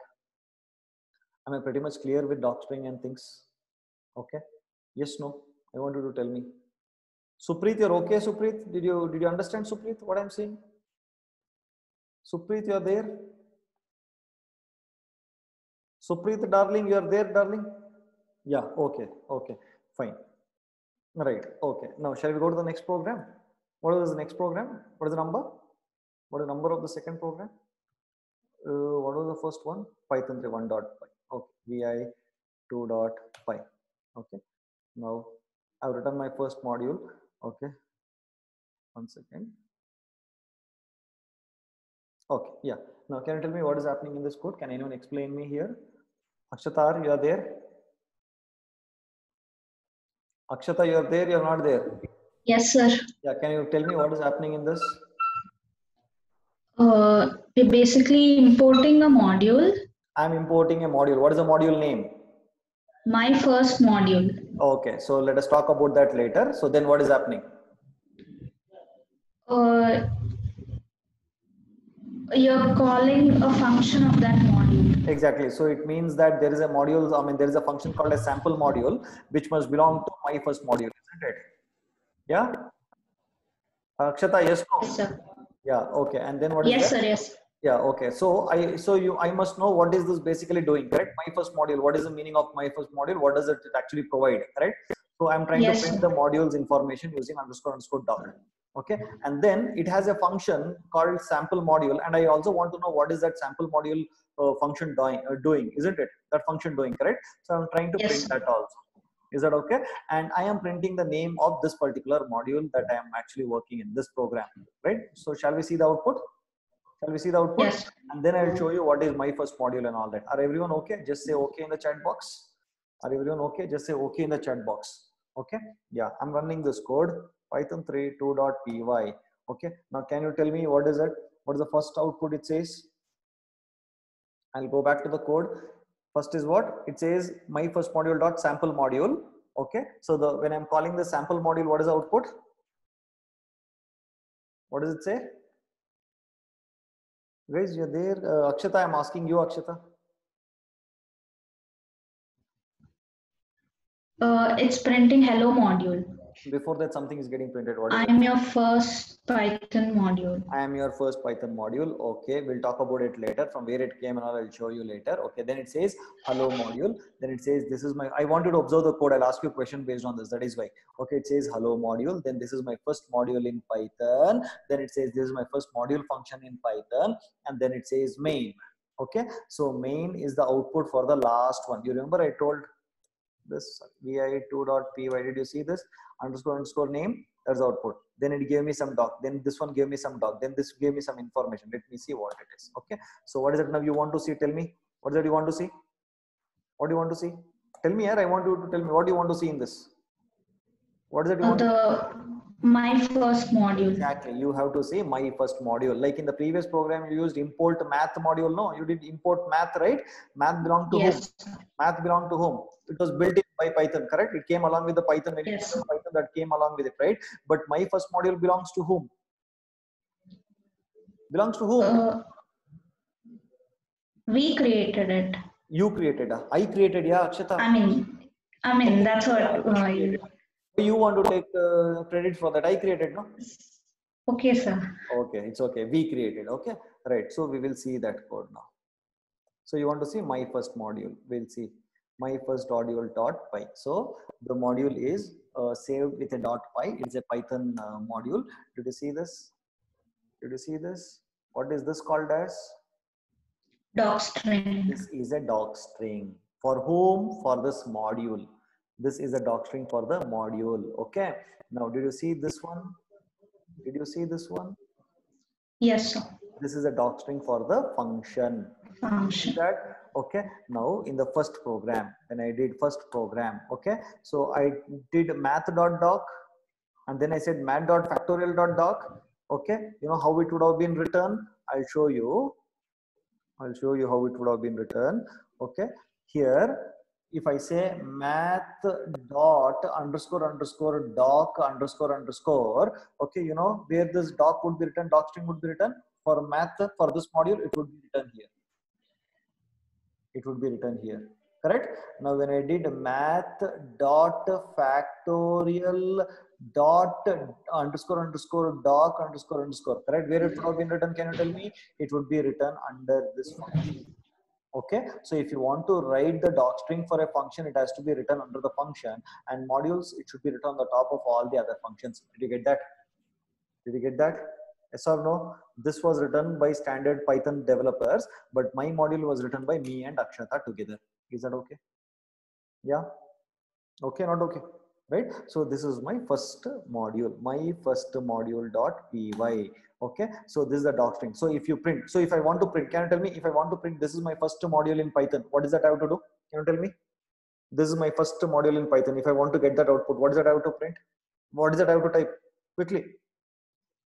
Am I pretty much clear with docstring and things? Okay. Yes, no? I want you to tell me. Supreet, you're okay, Supreet? Did you understand, Supreet, what I'm saying? Supreet, you're there? Supreet, darling, you're there, darling? Yeah, okay, okay, fine. Right, okay. Now, shall we go to the next program? What is the next program? What is the number? What is the number of the second program? What was the first one? Python 3 1.py. Okay, vi 2.py. Okay. Now, I've written my first module. Okay. 1 second. Okay, yeah. Now, can you tell me what is happening in this code? Can anyone explain me here? Akshatar, you are there? Akshata, you are there? You are not there? Yes, sir. Yeah, can you tell me what is happening in this? We're basically importing a module. I'm importing a module. What is the module name? My first module. Okay, so let us talk about that later. So then what is happening? You're calling a function of that module. Exactly. So it means that there is a module, there is a function called a sample module, which must belong to my first module, isn't it? Yeah? Akshata, yes, no? Yes, sir. Yeah, okay. And then what is Yes, that? sir. Yes. Yeah, okay. So I must know what is this basically doing, correct? My first module, what is the meaning of my first module? What does it actually provide, correct? So I'm trying to Yes, print sir. the modules information using underscore doc. Okay, and then it has a function called sample module, and I also want to know what is that sample module function doing, isn't it? That function doing, correct? So I'm trying to Yes, print sir. that also. Is that okay? And I am printing the name of this particular module that I am actually working in this program, right? So shall we see the output? Shall we see the output? Yes. And then I'll show you what is my first module and all that. Are everyone okay? Just say okay in the chat box. Are everyone okay? Just say okay in the chat box. Okay. Yeah, I'm running this code, Python 3 2.py. Okay. Now, can you tell me what is it? What is the first output it says? I'll go back to the code. First is what? It says my first module dot sample module. Okay. So when I'm calling the sample module, what is the output? What does it say? Guys, you're there. Akshata, I'm asking you, Akshata. It's printing hello module. Before that, something is getting printed. What is it? I'm your first Python module. I am your first Python module. Okay, we'll talk about it later. From where it came and all, I'll show you later. Okay, then it says hello module. Then it says this is my. I want you to observe the code. I'll ask you a question based on this. That is why. Okay, it says hello module. Then this is my first module in Python. Then it says this is my first module function in Python. And then it says main. Okay, so main is the output for the last one. You remember I told this vi2.py. Did you see this? Underscore name, that's the output. Then it gave me some doc, then this one gave me some doc, then this gave me some information. Let me see what it is. Okay, so what is it now you want to see? Tell me, what is it you want to see? What do you want to see? Tell me here. I want you to tell me what do you want to see in this. What is it you want to see? My first module. Exactly, you have to say my first module. Like in the previous program you used import math module. No, you did import math, right? Math belong to Yes. whom? Math belong to whom? It was built in by Python, correct? It came along with the Python. When Yes. you use Python, that came along with it, right? But my first module belongs to whom? Belongs to whom? We created it. You created. I created. Yeah, Akshata. I mean that's what. You want to take credit for that? I created, no? Okay, sir. Okay, it's okay. We created. Okay, right. So we will see that code now. So you want to see my first module. We'll see my first module dot py. So the module is saved with a dot py. It's a Python module. Did you see this? Did you see this? What is this called as? Docstring. This is a doc string. For whom? For this module. This is a doc string for the module. Okay. Now, did you see this one? Did you see this one? Yes, sir. This is a doc string for the function. Function. That okay. Now in the first program, when I did first program, okay. So I did math.doc, and then I said math.factorial.doc. Okay. You know how it would have been written? I'll show you. I'll show you how it would have been written. Okay. Here, if I say math dot underscore doc underscore, okay, you know where this doc would be written, doc string would be written for math for this module, it would be written here. It would be written here. Correct. Now, when I did math dot factorial dot underscore doc underscore, correct, where it would have been written, can you tell me? It would be written under this function. Okay, so if you want to write the doc string for a function, it has to be written under the function, and modules, it should be written on the top of all the other functions. Did you get that? Did you get that? Yes or no? This was written by standard Python developers, but my module was written by me and Akshata together. Is that okay? Yeah. Okay, not okay. Right. So this is my first module, .py. Okay. So this is the doc string. So if you print, so if I want to print, can you tell me if I want to print, this is my first module in Python. What is that I have to do? Can you tell me? This is my first module in Python. If I want to get that output, what is that I have to print? What is that I have to type? Quickly.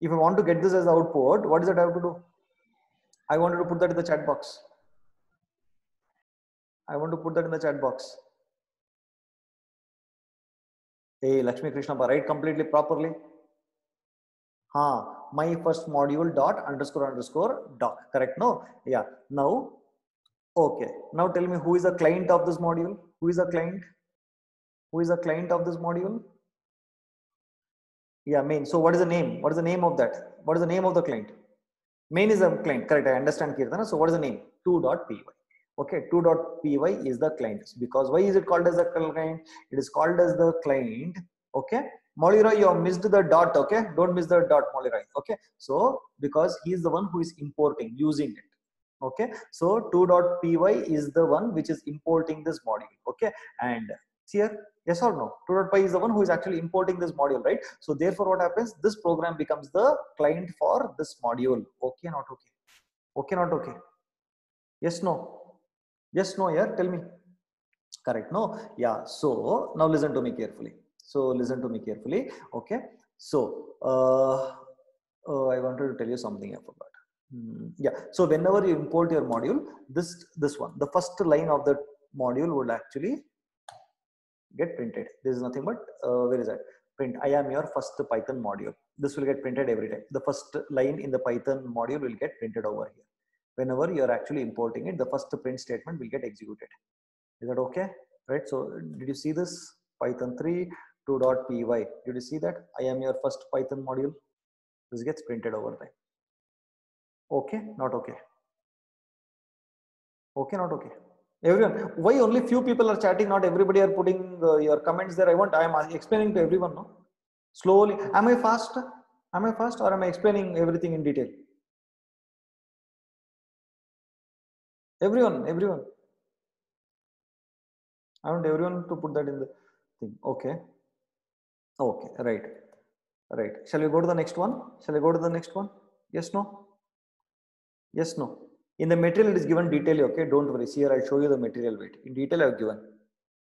If I want to get this as the output, what is that I have to do? I wanted to put that in the chat box. I want to put that in the chat box. Hey, Lakshmi Krishna, write completely properly. My first module dot underscore doc. Correct? No? Yeah. Now, okay. Now tell me who is the client of this module? Who is the client? Who is the client of this module? Yeah, main. So what is the name? What is the name of that? What is the name of the client? Main is a client, correct? I understand, Kirtana. So what is the name? 2.py. Okay, 2.py is the client. Because why is it called as a client? It is called as the client. Okay, Moliroy, you have missed the dot. Okay, don't miss the dot, Moliroy. Okay, so because he is the one who is importing, using it. Okay, so 2.py is the one which is importing this module. Okay, and here, yes or no? 2.py is the one who is actually importing this module, right? So therefore, what happens? This program becomes the client for this module. Okay, not okay? Okay, not okay? Yes, no? Yes, no, yeah, tell me. Correct, no? Yeah, so now listen to me carefully. So listen to me carefully. Okay, so I wanted to tell you something I forgot. Yeah, so whenever you import your module, this one, the first line of the module would actually get printed. This is nothing but where is that? Print. I am your first Python module. This will get printed every time. The first line in the Python module will get printed over here. Whenever you are actually importing it, the first print statement will get executed. Is that okay? Right. So did you see this? Python 3 2.py. Did you see that? I am your first Python module. This gets printed over there. Okay, not okay. Okay, not okay. Everyone, why only few people are chatting? Not everybody are putting your comments there. I am explaining to everyone. No, slowly. Am I fast? Am I fast, or am I explaining everything in detail? Everyone. I want everyone to put that in the thing. Okay. Okay. Right. Right. Shall we go to the next one? Shall I go to the next one? Yes. No. Yes. No. In the material, it is given detail. Okay. Don't worry. See here, I'll show you the material weight. In detail, I've given.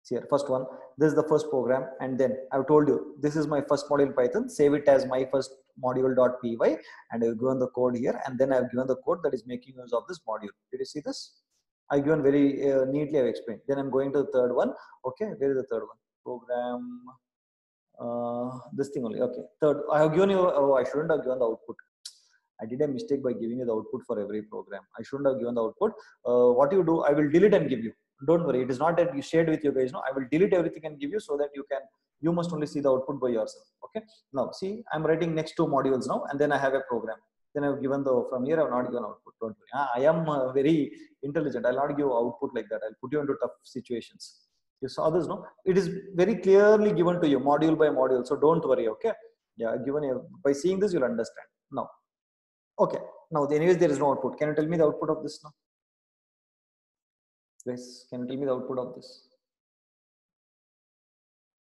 See here, first one. This is the first program, and then I've told you this is my first module Python. Save it as my first module.py, and I've given the code here, and then I've given the code that is making use of this module. Did you see this? I've given very neatly. I've explained. Then I'm going to the third one. Okay, where is the third one? Program. This thing only. Okay, third. I have given you. Oh, I shouldn't have given the output. I did a mistake by giving you the output for every program. I shouldn't have given the output. What you do, I will delete and give you. Don't worry, it is not that you shared with you guys. No, I will delete everything and give you so that you must only see the output by yourself. Okay. Now see, I'm writing next two modules now, and then I have a program. Then I've given from here, I've not given output. Don't worry. I am very intelligent. I'll not give output like that. I'll put you into tough situations. You saw this, no? It is very clearly given to you, module by module. So don't worry. Okay. Yeah, given you by seeing this, you'll understand. Now, okay. Now, anyways, there is no output. Can you tell me the output of this now? Guys, can you tell me the output of this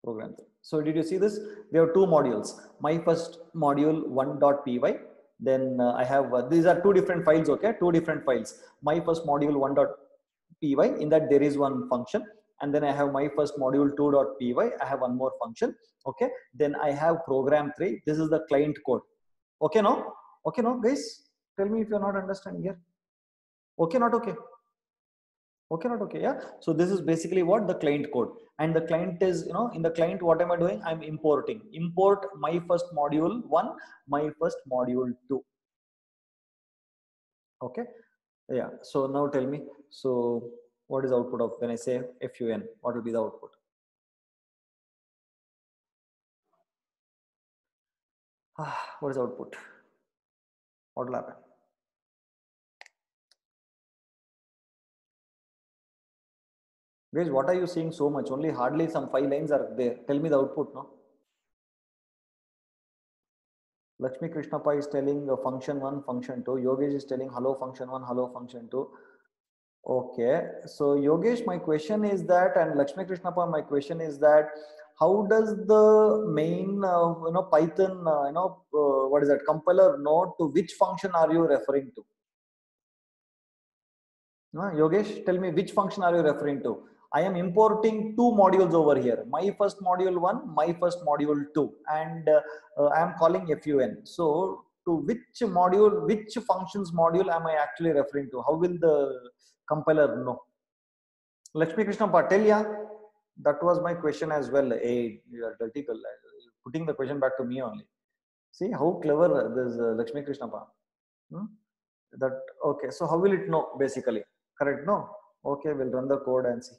program? So did you see this? We have two modules. My first module 1.py. Then I have, these are two different files, okay? Two different files. My first module 1.py, in that there is one function. And then I have my first module 2.py. I have one more function, okay? Then I have program 3. This is the client code. Okay, no? Okay, no, guys? Tell me if you're not understanding here. Okay, not okay? Okay, not okay? Yeah. So this is basically what the client code, and the client is, in the client, what am I doing? I'm importing. Import my first module 1, my first module 2. Okay. Yeah. So now tell me. So what is the output of when I say fun? What will be the output? What is the output? What will happen? Guys, what are you seeing so much? Only hardly some 5 lines are there. Tell me the output, no? Lakshmi Krishnappa is telling function 1, function 2. Yogesh is telling hello function 1, hello function 2. Okay. So Yogesh, my question is that, and Lakshmi Krishnappa, my question is that, how does the main, Python, what is that, compiler know to which function are you referring to? Yogesh, tell me which function are you referring to? I am importing two modules over here. My first module 1, my first module 2, and I am calling fun. So to which module, which functions module am I actually referring to? How will the compiler know? Lakshmi Krishna Patel, yeah, that was my question as well. Hey, you are dirty girl. Putting the question back to me only. See how clever this Lakshmi Krishna Pa. That okay. So how will it know basically? Correct? No. Okay, we'll run the code and see.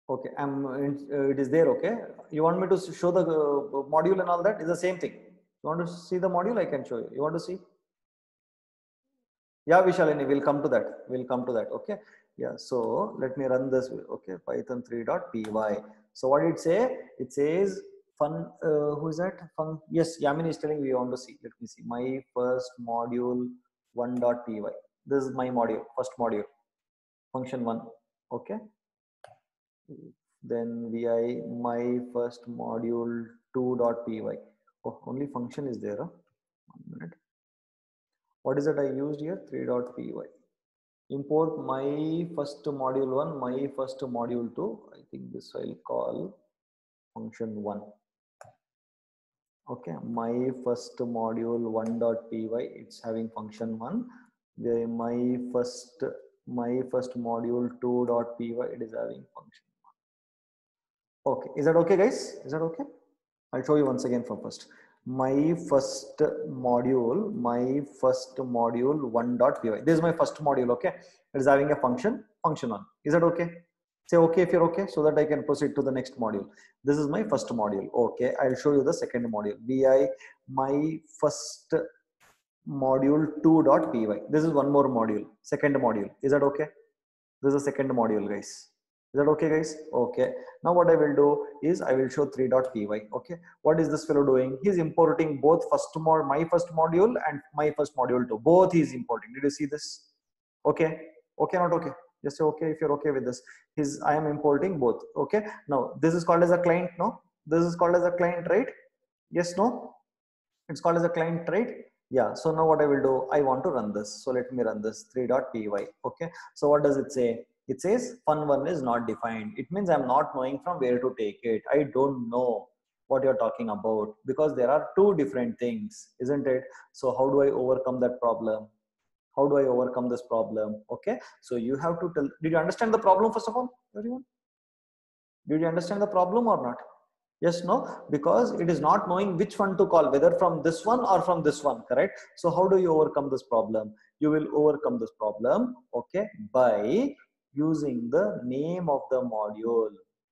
Okay, it is there. Okay, you want me to show the module and all that? Is the same thing. You want to see the module? I can show you. You want to see? Yeah, Vishalini, we'll come to that. We'll come to that. Okay. Yeah. So let me run this. Okay. Python 3.py. So what did it say? It says fun. Who is that? Fun. Yes, Yamin is telling we want to see. Let me see. My first module 1.py. This is my module. First module. Function 1. Okay. Then vi my first module 2.py. Oh, only function is there. Huh? 1 minute. What is that I used here? 3.py. Import my first module 1, my first module 2. I think this I'll call function 1. Okay, my first module 1.py, it's having function 1. My first module 2.py, it is having function 1. Okay, is that okay, guys? Is that okay? I'll show you once again from first. My first module 1.py. This is my first module. Okay, it is having a function 1. Is that okay? Say okay if you're okay, so that I can proceed to the next module. This is my first module. Okay, I'll show you the second module. Vi my first module 2.py. This is one more module, second module. Is that okay? This is the second module, guys. Is that okay, guys? Okay. Now what I will do is I will show 3.py. Okay. What is this fellow doing? He's importing both my first module and my first module too. Both he's importing. Did you see this? Okay. Okay, not okay. Just say okay if you're okay with this. I am importing both. Okay. Now this is called as a client. No. This is called as a client, right? Yes. No. It's called as a client, right? Yeah. So now what I will do, I want to run this. So let me run this 3.py. Okay. So what does it say? It says fun1 is not defined. It means I'm not knowing from where to take it. I don't know what you're talking about because there are two different things, isn't it? So how do I overcome that problem? How do I overcome this problem? Okay. So you have to tell, did you understand the problem first of all, everyone? Did you understand the problem or not? Yes, no, because it is not knowing which one to call, whether from this one or from this one, correct? So how do you overcome this problem? You will overcome this problem, okay, by using the name of the module.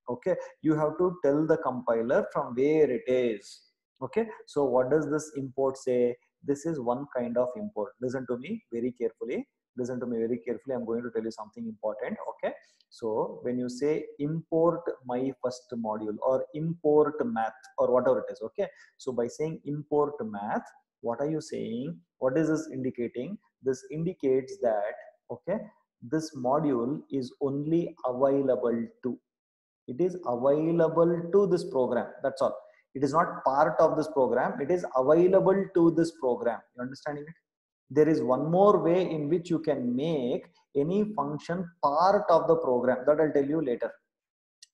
Okay, you have to tell the compiler from where it is. Okay, so what does this import say? This is one kind of import. Listen to me very carefully. Listen to me very carefully. I'm going to tell you something important. Okay, so when you say import my first module or import math or whatever it is, okay, so by saying import math, what are you saying? What is this indicating? This indicates that, okay, this module is only available to, it is available to this program. That's all. It is not part of this program. It is available to this program. You understanding it? There is one more way in which you can make any function part of the program, that I'll tell you later.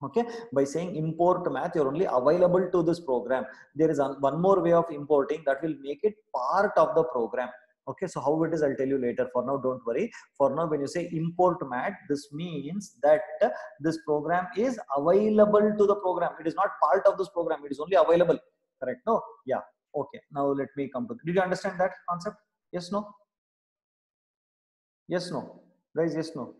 Okay, by saying import math, you're only available to this program. There is one more way of importing that will make it part of the program. Okay, so how it is, I'll tell you later. For now, don't worry. For now, when you say import math, this means that this program is available to the program. It is not part of this program. It is only available. Correct? No? Yeah. Okay. Now let me come to. Did you understand that concept? Yes, no? Yes, no? Guys, yes, no?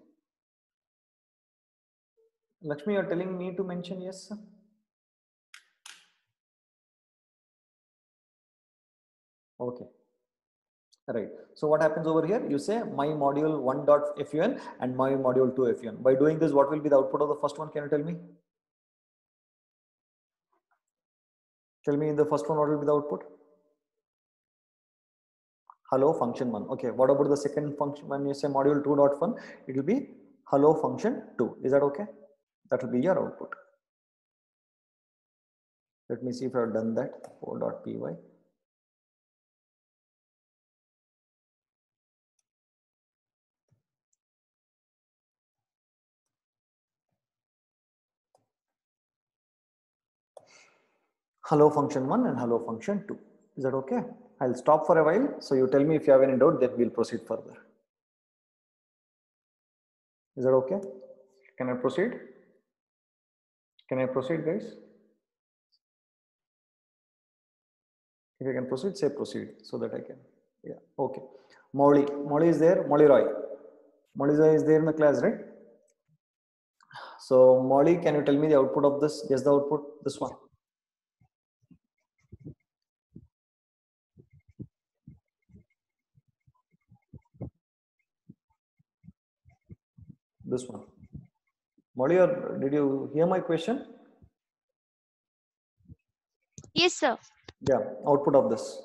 Lakshmi, you're telling me to mention yes? Okay. Right. So what happens over here? You say my module 1.fun and my module 2.fun. By doing this, what will be the output of the first one? Can you tell me? Tell me in the first one, what will be the output? Hello function 1. Okay. What about the second function? When you say module 2.fun, it will be hello function 2. Is that okay? That will be your output. Let me see if I have done that. 4.py. Hello function 1 and hello function 2. Is that okay? I'll stop for a while. So you tell me if you have any doubt, then we'll proceed further. Is that okay? Can I proceed? Can I proceed, guys? If you can proceed, say proceed so that I can. Yeah. Okay. Molly is there. Molly Roy. Molly Roy is there in the class, right? So Molly, can you tell me the output of this? Guess the output. This one. This one. Molly, or did you hear my question? Yes, sir. Yeah, output of this.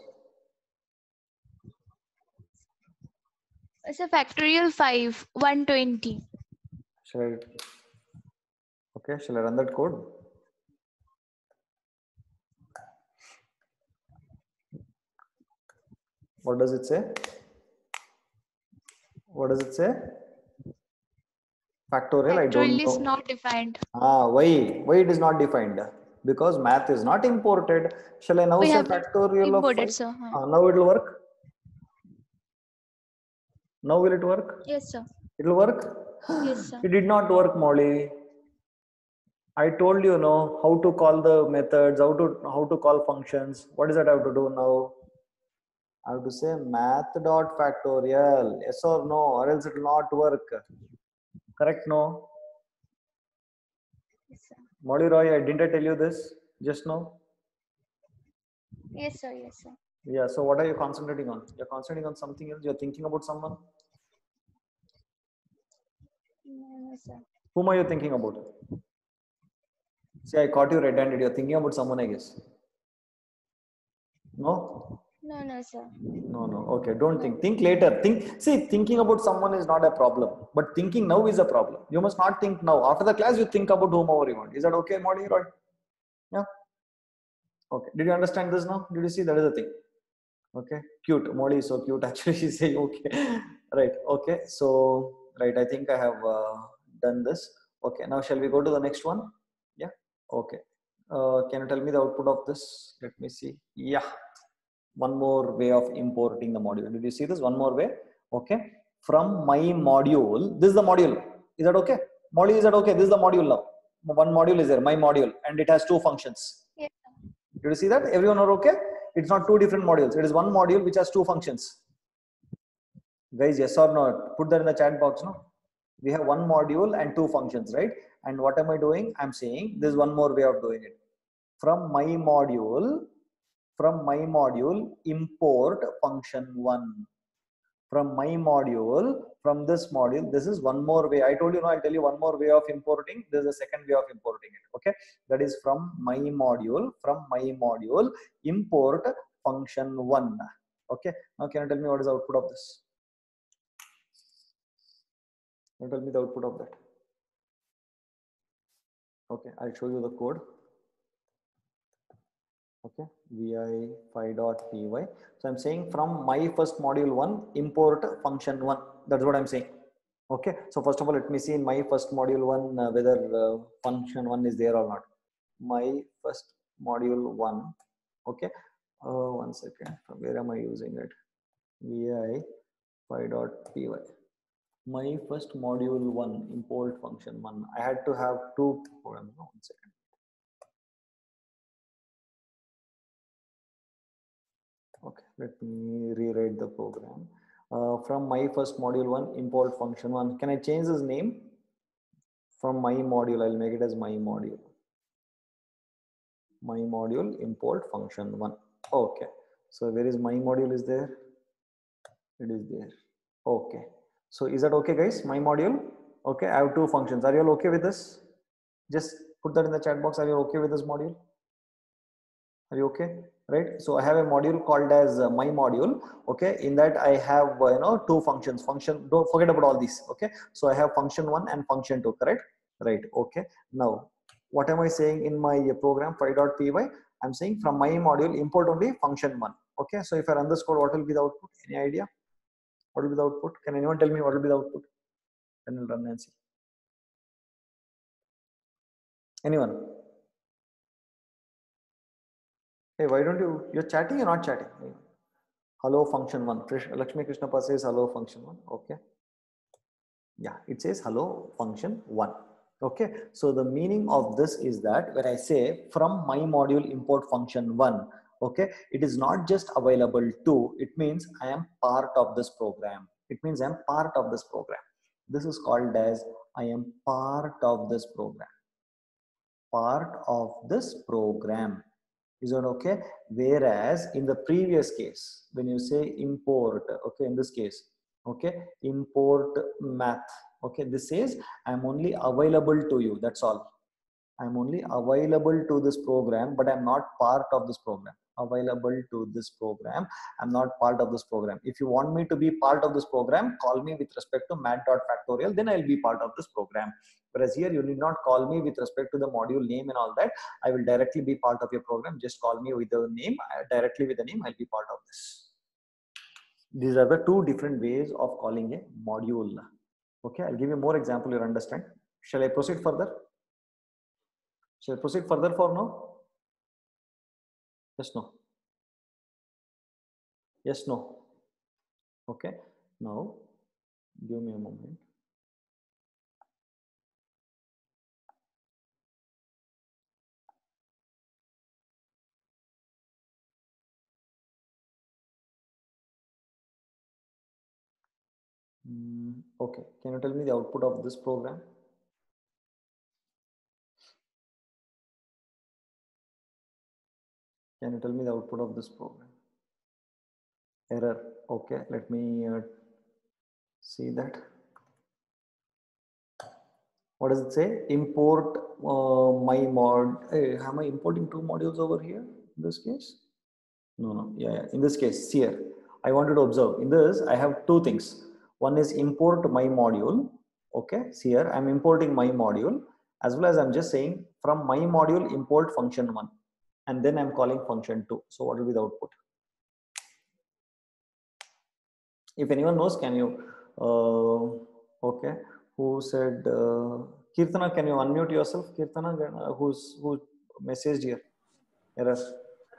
It's a factorial 5, 120. Shall I? Okay, shall I run that code? What does it say? What does it say? Factorial, I don't Factorial is know. not defined. Why? Why it is not defined? Because math is not imported. Shall I now We say have factorial of imported, 5? sir. Now it will work. Now will it work? Yes, sir. It will work? Yes, sir. It did not work, Molly. I told you, no, how to call the methods, how to call functions. What is that I have to do now? I have to say math dot factorial. Yes or no, or else it will not work. Correct? No? Yes, sir. Molly Roy, didn't I tell you this just now? Yes, sir. Yes, sir. Yeah, so what are you concentrating on? You're concentrating on something else? You're thinking about someone? No, sir. Whom are you thinking about? See, I caught you red-handed. You're thinking about someone, I guess. No? No, sir. No, no. Okay, don't think. Think later. See, thinking about someone is not a problem. But thinking now is a problem. You must not think now. After the class, you think about whomever you want. Is that okay, Molly Roy? Yeah. Okay. Did you understand this now? Did you see that is the thing? Okay. Cute. Molly is so cute. Actually, she's saying okay. Right. Okay. So, right. I think I have done this. Okay. Now, shall we go to the next one? Yeah. Okay. Can you tell me the output of this? Let me see. Yeah. One more way of importing the module. Did you see this? One more way. Okay. From my module, this is the module. Is that okay? Module, is that okay? This is the module now. One module is there, my module, and it has two functions. Yes, Did you see that? Everyone are okay? It's not two different modules. It is one module which has two functions. Guys, yes or no? Put that in the chat box. No, we have one module and two functions, right? And what am I doing? I'm saying this is one more way of doing it. From my module, import function 1. From my module, from this module, this is one more way. I told you, no, I'll tell you one more way of importing. This is a second way of importing it. Okay, that is from my module, import function 1. Okay, now can you tell me what is the output of this? Can you tell me the output of that? Okay, I'll show you the code. Okay, vi5.py. So I'm saying from my first module 1, import function 1. That's what I'm saying. Okay, so first of all, let me see in my first module 1 whether function 1 is there or not. My first module 1. Okay, one second. Where am I using it? vi5.py. My first module 1, import function 1. I had to have two programs. No, one second. Okay, let me rewrite the program. From my first module 1, import function 1. Can I change this name? From my module, I'll make it as my module. My module, import function 1. Okay, so where is my module is there? It is there. Okay, so is that okay, guys? My module. Okay, I have two functions. Are you all okay with this? Just put that in the chat box. Are you okay with this module? Are you okay? Right, so I have a module called as my module. Okay, in that I have two functions. Don't forget about all these. Okay, so I have function 1 and function 2. Correct? Right. Okay, now what am I saying in my program 5.py? I'm saying from my module import only function 1. Okay, so if I run this code, what will be the output? Any idea? What will be the output? Can anyone tell me what will be the output? Then we'll run and see. Anyone? Hey, why don't you're chatting or not chatting? Hello function 1. Lakshmi Krishna says hello function 1. Okay. Yeah, it says hello function 1. Okay. So the meaning of this is that when I say from my module import function 1, okay, it is not just available to, it means I am part of this program. It means I am part of this program. This is called as I am part of this program. Part of this program. Is that okay? Whereas in the previous case, when you say import, okay, in this case, okay, import math, Okay, this says I'm only available to you. That's all. I'm only available to this program, but I'm not part of this program. Available to this program. I'm not part of this program. If you want me to be part of this program, call me with respect to mat.factorial, then I'll be part of this program. Whereas here, you need not call me with respect to the module name and all that. I will directly be part of your program. Just call me with the name, directly with the name, I'll be part of this. These are the two different ways of calling a module. Okay, I'll give you more example, you understand. Shall I proceed further? Shall I proceed further for now? Yes, no. Yes, no. Okay. Now, give me a moment. Okay. Can you tell me the output of this program? Can you tell me the output of this program? Error. Okay. Let me see that. What does it say? Import my mod. Hey, am I importing two modules over here in this case? No. Yeah. In this case, see here, I wanted to observe. In this, I have two things. One is import my module. Okay. See here, I'm importing my module, as well as I'm just saying from my module import function 1, and then I'm calling function 2. So what will be the output? If anyone knows, can you? Okay. Who said? Kirtana, can you unmute yourself? Kirtana, who messaged here? Error.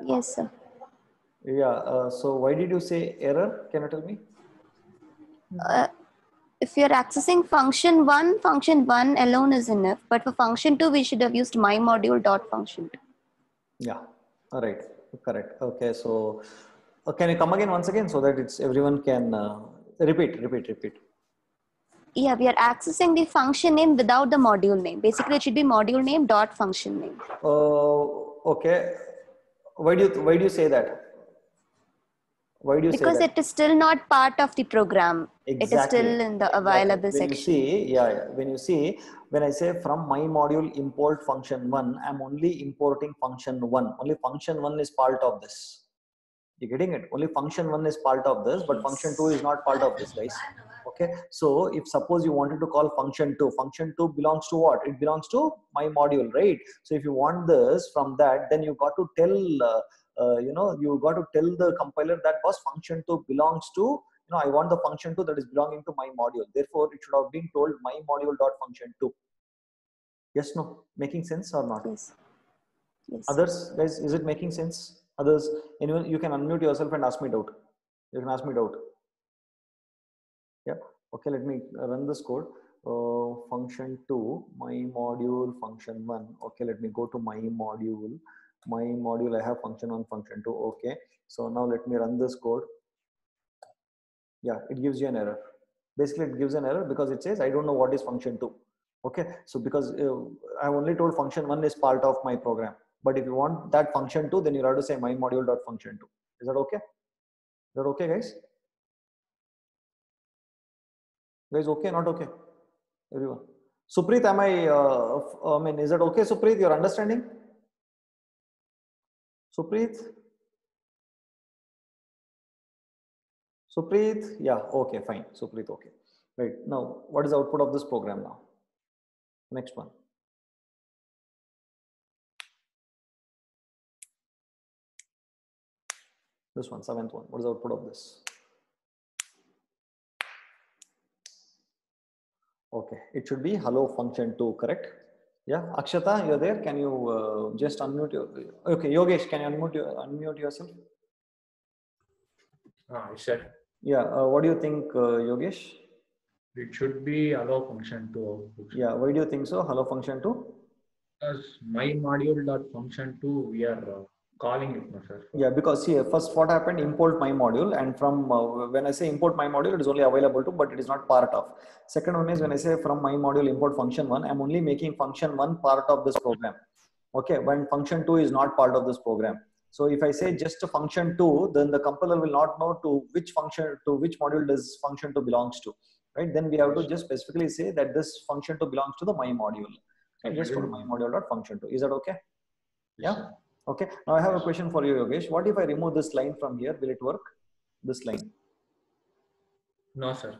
Yes, sir. Yeah. So why did you say error? Can you tell me? If you're accessing function 1 alone is enough. But for function 2, we should have used my module dot function 2. Yeah. All right. Correct. Okay. So can you come again once again so that it's everyone can repeat. Yeah, we are accessing the function name without the module name. Basically, it should be module name dot function name. Okay. Why do you say that? Why do you Because say that? it is still not part of the program. Exactly. It is still in the available When section. you see, when I say from my module import function 1, I'm only importing function 1. Only function 1 is part of this. You're getting it? Only function 1 is part of this, but function 2 is not part of this, guys. Okay. So if suppose you wanted to call function 2 belongs to what? It belongs to my module, right? So if you want this from that, then you got to tell, you got to tell the compiler that was function 2 belongs to, I want the function 2 that is belonging to my module. Therefore, it should have been told my module dot function 2. Yes, no? Making sense or not? Yes. Yes. Others, guys, is it making sense? Others, anyone, you can unmute yourself and ask me doubt. You can ask me doubt. Yeah. Okay, let me run this code. Function 2, my module, function 1. Okay, let me go to my module. My module, I have function 1, function 2. Okay. So now let me run this code. Yeah, it gives you an error. Basically, it gives an error because it says, I don't know what is function 2. Okay. So because I only told function 1 is part of my program. But if you want that function 2, then you have to say my module dot function 2. Is that okay? Is that okay, guys? Guys, okay, not okay? Everyone. Supreet, I mean, is that okay, Supreet? You're understanding? Supreet? Supreet? Yeah, okay, fine. Supreet, okay. Right. Now, what is the output of this program now? Next one. This one, 7th one. What is the output of this? Okay, it should be hello function 2, correct? Yeah, Akshata, you're there. Can you just unmute your? Okay, Yogesh, can you unmute yourself? Sure. Yeah, what do you think, Yogesh? It should be allow function to output. Yeah, why do you think so? Hello function 2? Because my module dot function 2, we are calling it, no, sir. Yeah, because here first what happened, import my module, and from when I say import my module, it is only available to, but it is not part of. Second one is when I say from my module import function 1, I'm only making function 1 part of this program. Okay, when function 2 is not part of this program. So if I say just a function 2, then the compiler will not know to which function, to which module does function 2 belongs to. right? Then we have to just specifically say that this function 2 belongs to the my module. So I just put my module dot function 2. Is that okay? Yeah. Okay. Now I have a question for you, Yogesh. What if I remove this line from here? Will it work? This line. No, sir.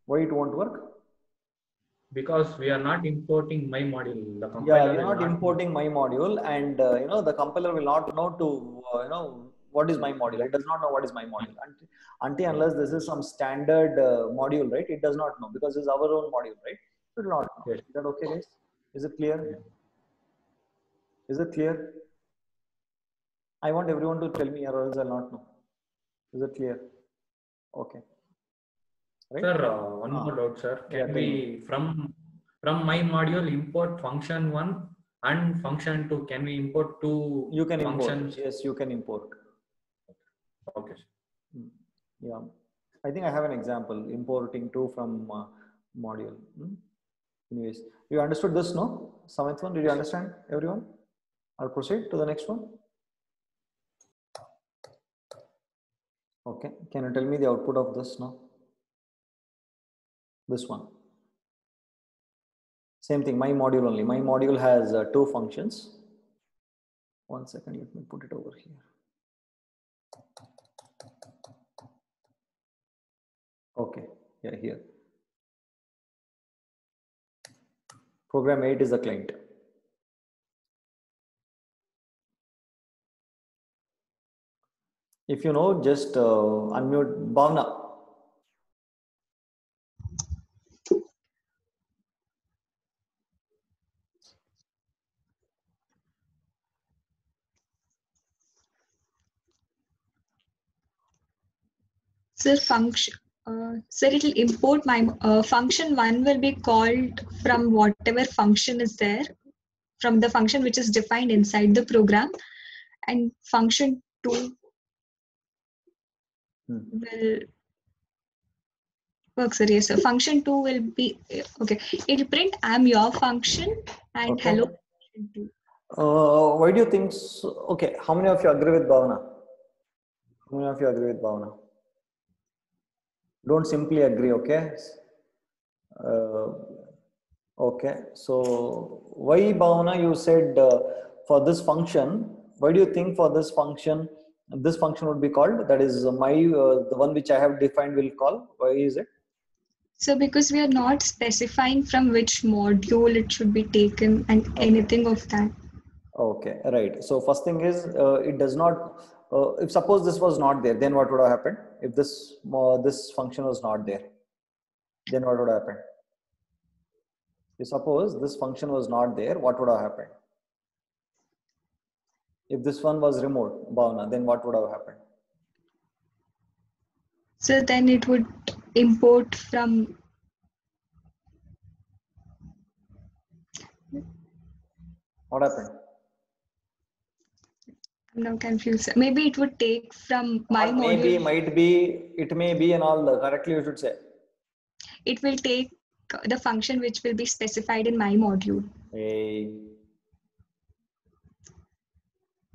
Why it won't work? Because we are not importing my module. The Yeah, compiler we are will not importing my module, and the compiler will not know to what is my module. It does not know what is my module until unless this is some standard module, right? It does not know because it's our own module, right? It will not know. Yes. Is that okay, guys? Is it clear? Is it clear? I want everyone to tell me, or else I'll not know. Is it clear? Okay. Right? Sir, one more doubt, sir. Yeah, Can tell we from my module import function 1 and function 2? Can we import two You can functions? import. Yes, you can import. Okay. Yeah, I think I have an example importing 2 from module. Anyways, you understood this, no? Seventh one, did you understand, everyone? I'll proceed to the next one. Okay, can you tell me the output of this now? This one. Same thing, my module only. My module has 2 functions. One second, let me put it over here. Okay, yeah, here. Program 8 is the client. If you know, just unmute Bhavna. Sir, it'll import my function 1 will be called from whatever function is there, from the function which is defined inside the program, and function 2 will work. Sir, yes, sir. Function 2 will be okay. It'll print I'm your function and Okay. hello function 2. Why do you think so? Okay, how many of you agree with Bhavna? How many of you agree with Bhavna? Don't simply agree, okay? Okay, so why Bhavna you said for this function, why do you think for this function would be called? That is the one which I have defined will call. Why is it? So because we are not specifying from which module it should be taken and anything of that. Okay, right. So first thing is it does not. If suppose this was not there, then what would have happened? If this function was not there, then what would have happened? If suppose this function was not there, what would have happened? If this one was removed, Bhavna, then what would have happened? So then it would import from. What happened? I'm now confused. Maybe it would take from my Or module. maybe, might be, it may be, and all. Correctly, you should say. It will take the function which will be specified in my module. Hey,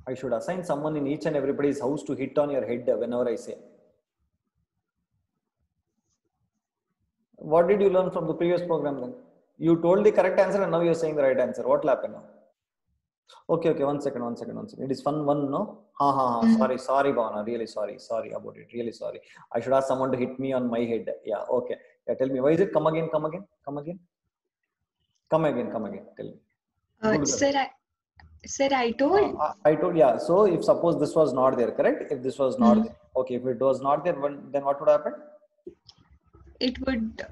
I should assign someone in each and everybody's house to hit on your head whenever I say. What did you learn from the previous program then? You told the correct answer and now you're saying the right answer. What will happen now? Okay, one second. It is fun one, no? Sorry, Bhavana. Really sorry about it. Really sorry. I should ask someone to hit me on my head. Yeah, okay. Yeah, tell me, why is it? Come again. Tell me. Sir, I told. I told, yeah. So if suppose this was not there, correct? If this was not there, okay. If it was not there, then what would happen? It would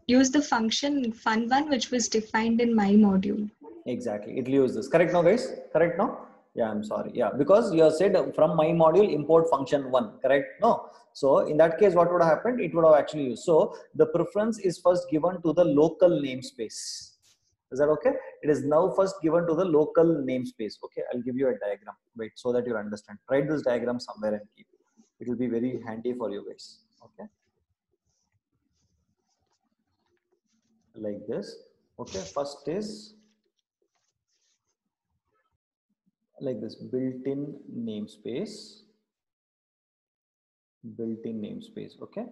use the function fun1 which was defined in my module. Exactly. It will use this. Correct now, guys? Correct now? Yeah, I'm sorry. Yeah, because you have said from my module import function 1, correct? No. So in that case, what would have happened? It would have actually used. So the preference is first given to the local namespace. Is that okay? It is now first given to the local namespace. Okay, I'll give you a diagram. Wait, so that you understand. Write this diagram somewhere and keep it. It will be very handy for you guys. Okay. Like this. Okay, first is like this built-in namespace. Okay,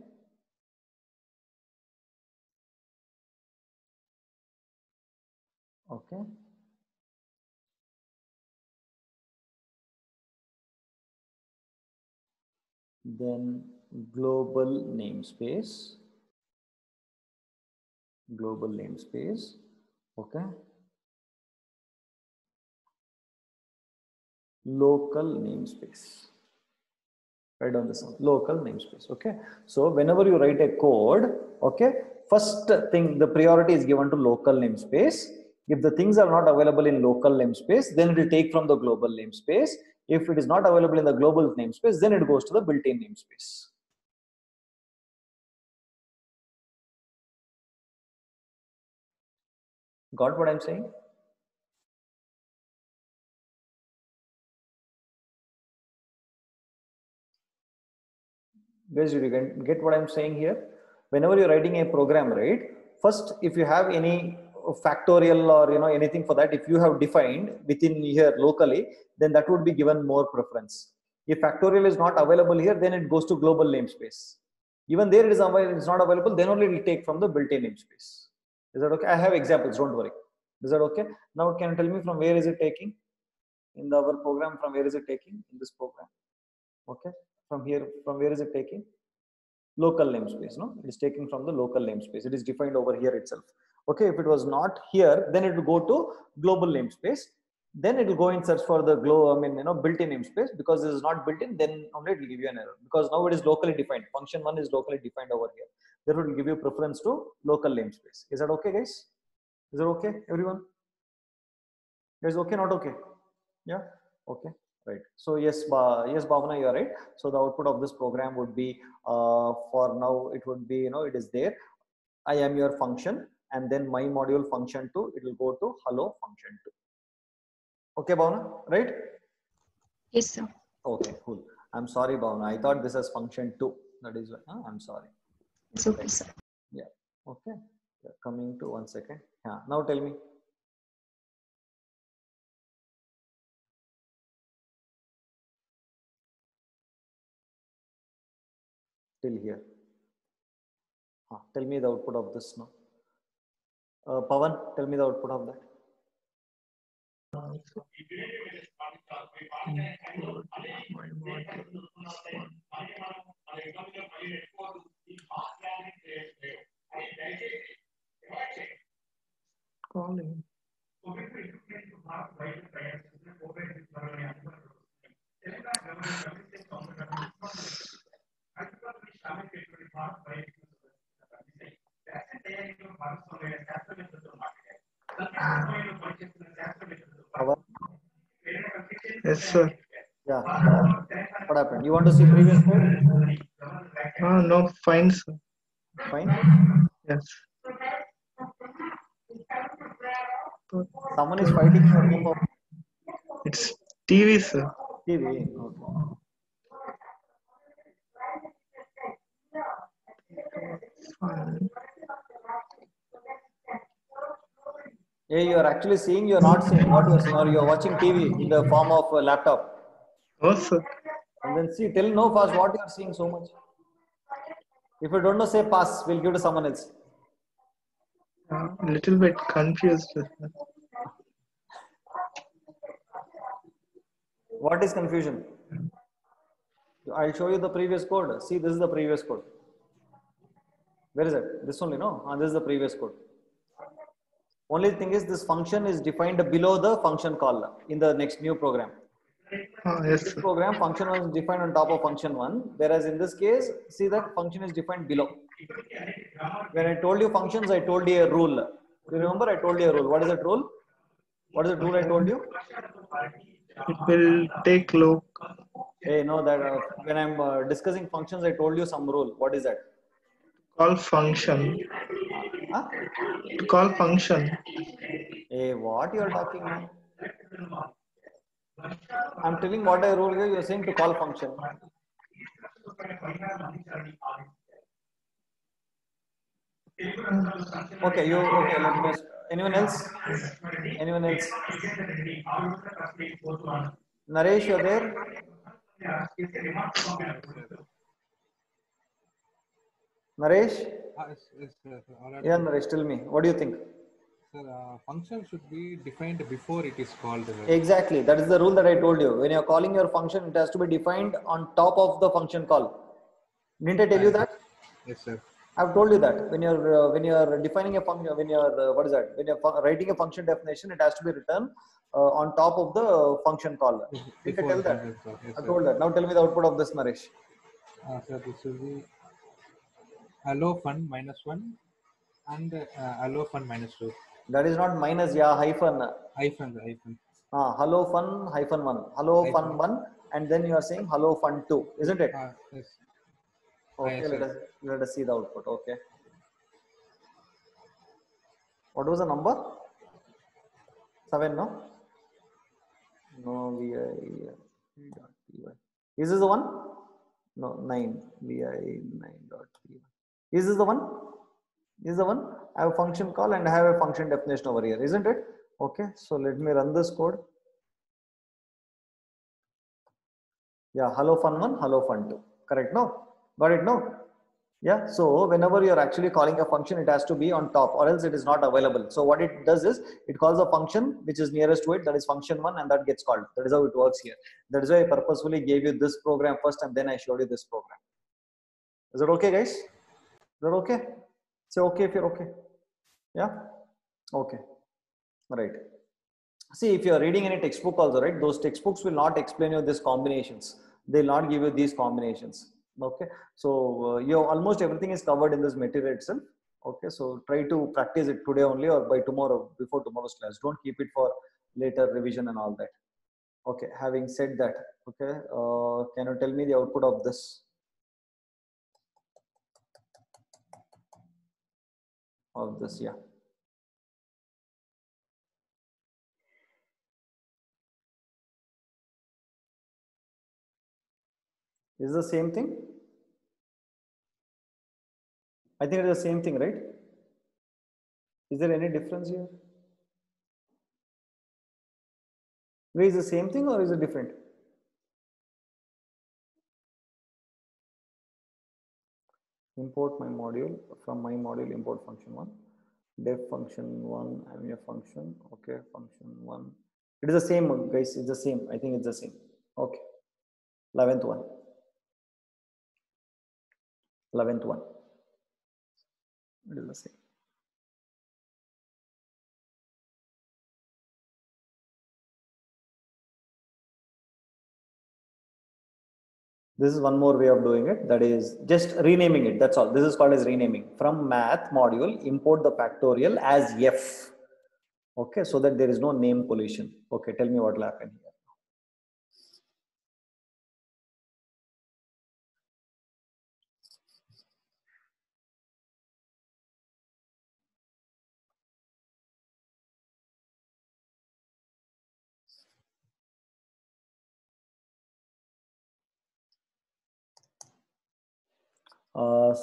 Okay. Then global namespace. Global namespace. Okay. Local namespace. Write down this one, local namespace. Okay. So whenever you write a code, okay, first thing, the priority is given to local namespace. If the things are not available in local namespace, then it will take from the global namespace. If it is not available in the global namespace, then it goes to the built-in namespace. Got what I'm saying? Guys, did you get what I'm saying here? Whenever you're writing a program, right? First, if you have any factorial or anything for that, if you have defined within here locally, then that would be given more preference. If factorial is not available here, then it goes to global namespace. Even there it's not available, then only it will take from the built-in namespace. Is that okay? I have examples, don't worry. Is that okay? Now can you tell me from where is it taking? In our program, from where is it taking in this program? Okay, from here, from where is it taking? Local namespace, no? It is taken from the local namespace. It is defined over here itself. Okay, if it was not here, then it will go to global namespace. Then it will go and search for the built-in namespace. Because this is not built-in, then only it will give you an error. Because now it is locally defined. Function 1 is locally defined over here. Therefore, it will give you preference to local namespace. Is that okay, guys? Is that okay, everyone? Guys, okay, not okay? Yeah, okay. Right. So yes, yes, Bhavana, you are right. So the output of this program would be, for now, it would be, it is there. I am your function, and then my module function 2, it will go to hello function 2. Okay, Bhavana, right? Yes, sir. Okay, cool. I'm sorry, Bhavana. I thought this is function 2. That is why. I'm sorry. It's okay, sir. Yeah. Okay. Yeah, coming to 1 second. Yeah. Now tell me. Till here. Tell me the output of this now. Pawan, tell me the output of that. Calling. Pawan? Yes, sir. Yeah. What happened? You want to see previous code? No, fine, sir. Fine. Yes. Someone is fighting in your room. It's TV, sir. TV. Okay. Fine. Hey, you are actually seeing, you are not seeing what you are seeing, or you are watching TV in the form of a laptop. Oh, sir. And then see, tell no fast what you are seeing so much. If you don't know, say pass. We'll give to someone else. A little bit confused, sir. What is confusion? I'll show you the previous code. See, this is the previous code. Where is it? This only, no? This is the previous code. Only thing is, this function is defined below the function call in the next new program. Yes, This sir. program, function 1 is defined on top of function 1, whereas in this case, see that function is defined below. When I told you functions, I told you a rule. You remember I told you a rule. What is that rule? What is the rule I told you? It will take look. Hey, no, that when I'm discussing functions, I told you some rule. What is that? Call function. Huh? To call function. Hey, what you are talking now? I'm telling what I rule here. You are saying to call function. Okay, okay. Let me. Anyone else? Anyone else? Naresh, you're there? Naresh? Yeah, Naresh, tell me. What do you think? Sir, function should be defined before it is called. Exactly. That is the rule that I told you. When you're calling your function, it has to be defined on top of the function call. Didn't I tell you that? Yes, sir. I've told you that when you're defining a function, when you're what is that? When you're writing a function definition, it has to be written on top of the function call. Did I tell that? Yes, I sir. told that. Now tell me the output of this, Naresh. Sir, this will be allow fun -1 and allow fun -2. That is not minus, yeah, hyphen. Hyphen. Hello fun hyphen 1. Hello fun 1, and then you are saying hello fun 2, isn't it? Yes. Okay, Yes, let us see the output. Okay. What was the number? 7, no? No, vi. Is this the one? No, 9. Vi 9.py. Is this the one? Is the one? I have a function call and I have a function definition over here, isn't it? Okay, so let me run this code. Yeah, hello fun 1, hello fun 2. Correct? No? Got it? No? Yeah, so whenever you're actually calling a function, it has to be on top or else it is not available. So what it does is it calls a function which is nearest to it, that is function 1, and that gets called. That is how it works here. That is why I purposefully gave you this program first and then I showed you this program. Is it okay, guys? Is that okay? Say okay if you're okay. Yeah? Okay. Right. See, if you're reading any textbook also, right, those textbooks will not explain you these combinations. They'll not give you these combinations. Okay, so almost everything is covered in this material itself. Okay, so try to practice it today only or by tomorrow, before tomorrow's class. Don't keep it for later revision and all that. Okay, having said that, okay, can you tell me the output of this? Yeah. Is the same thing? I think it's the same thing, right? Is there any difference here? Is the same thing or is it different? Import my module, from my module import function 1. Def function 1, I mean a function. Okay, function 1. It is the same, guys. It's the same. I think it's the same. Okay. 11th one. 11th one. It is the same. This is one more way of doing it. That is just renaming it. That's all. This is called as renaming. From math module, import the factorial as f. Okay, so that there is no name collision. Okay, tell me what will happen here.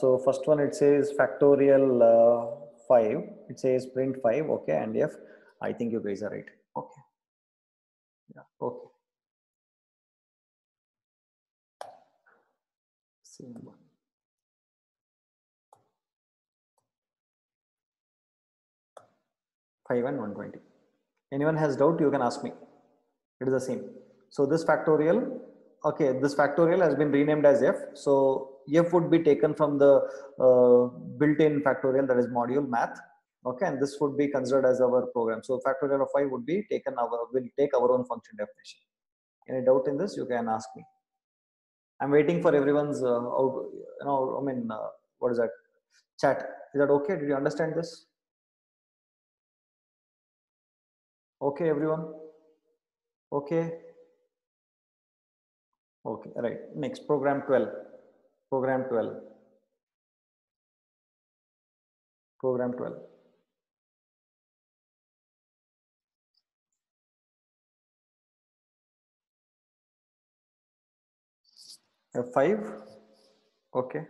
So first one, it says factorial 5. It says print 5. Okay, and f. I think you guys are right. Okay. Yeah. Okay. Same one. Five and 120. Anyone has doubt, you can ask me. It is the same. So this factorial, okay, this factorial has been renamed as f. So f would be taken from the built-in factorial, that is module math. Okay, and this would be considered as our program. So factorial of 5 would be taken will take our own function definition. Any doubt in this, you can ask me. I'm waiting for everyone's what is that? Chat. Is that okay? Did you understand this? Okay, everyone. Okay. Okay, right. Next, program 12. Program 12. Program 12. F5. Okay.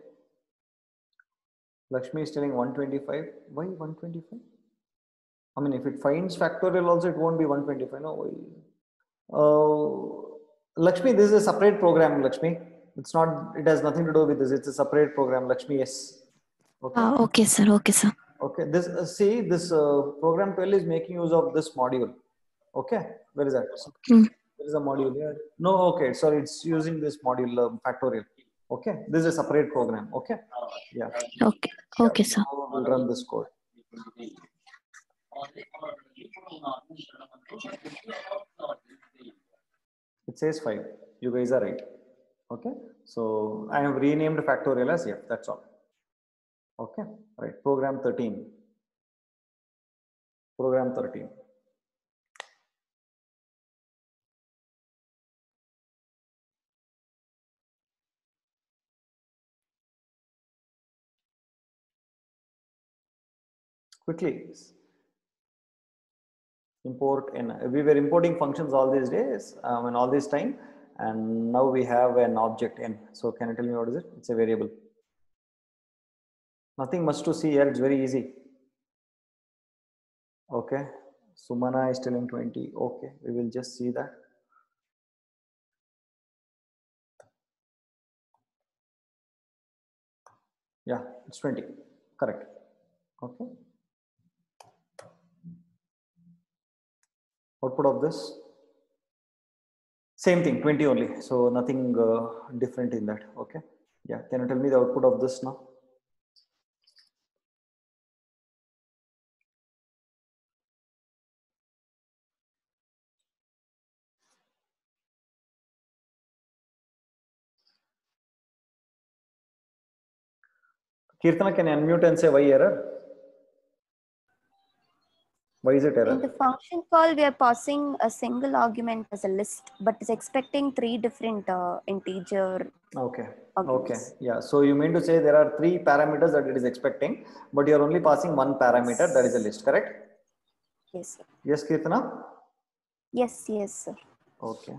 Lakshmi is telling 125. Why 125? I mean, if it finds factorial also, it won't be 125. No, why? Lakshmi, this is a separate program, Lakshmi. It's not, it has nothing to do with this. It's a separate program, Lakshmi. Yes. Okay. Okay, sir. Okay, sir. Okay, this see this program 12 is making use of this module. Okay, where is that? Hmm. There is a module here. No, okay, sorry, it's using this module factorial. Okay, this is a separate program. Okay, yeah. Okay. Okay, sir. Now we'll run this code. It says 5. You guys are right. Okay, so I have renamed factorial as F. That's all. Okay, right. Program 13. Program 13. Quickly import in. We were importing functions all these days and all this time, and now we have an object n. So can you tell me what is it? It's a variable. Nothing much to see here. It's very easy. Okay, Sumana is telling 20. Okay, we will just see that. Yeah, it's 20. Correct. Okay. Output of this, same thing, 20 only. So nothing different in that. Okay. Yeah. Can you tell me the output of this now? Kirtana, can you unmute and say why error? Why is it error? In the function call, we are passing a single argument as a list, but it's expecting 3 different integer Okay. arguments. Okay. Yeah. So you mean to say there are 3 parameters that it is expecting, but you are only passing 1 parameter, that is a list, correct? Yes, sir. Yes, Kirtana? Yes, yes, sir. Okay.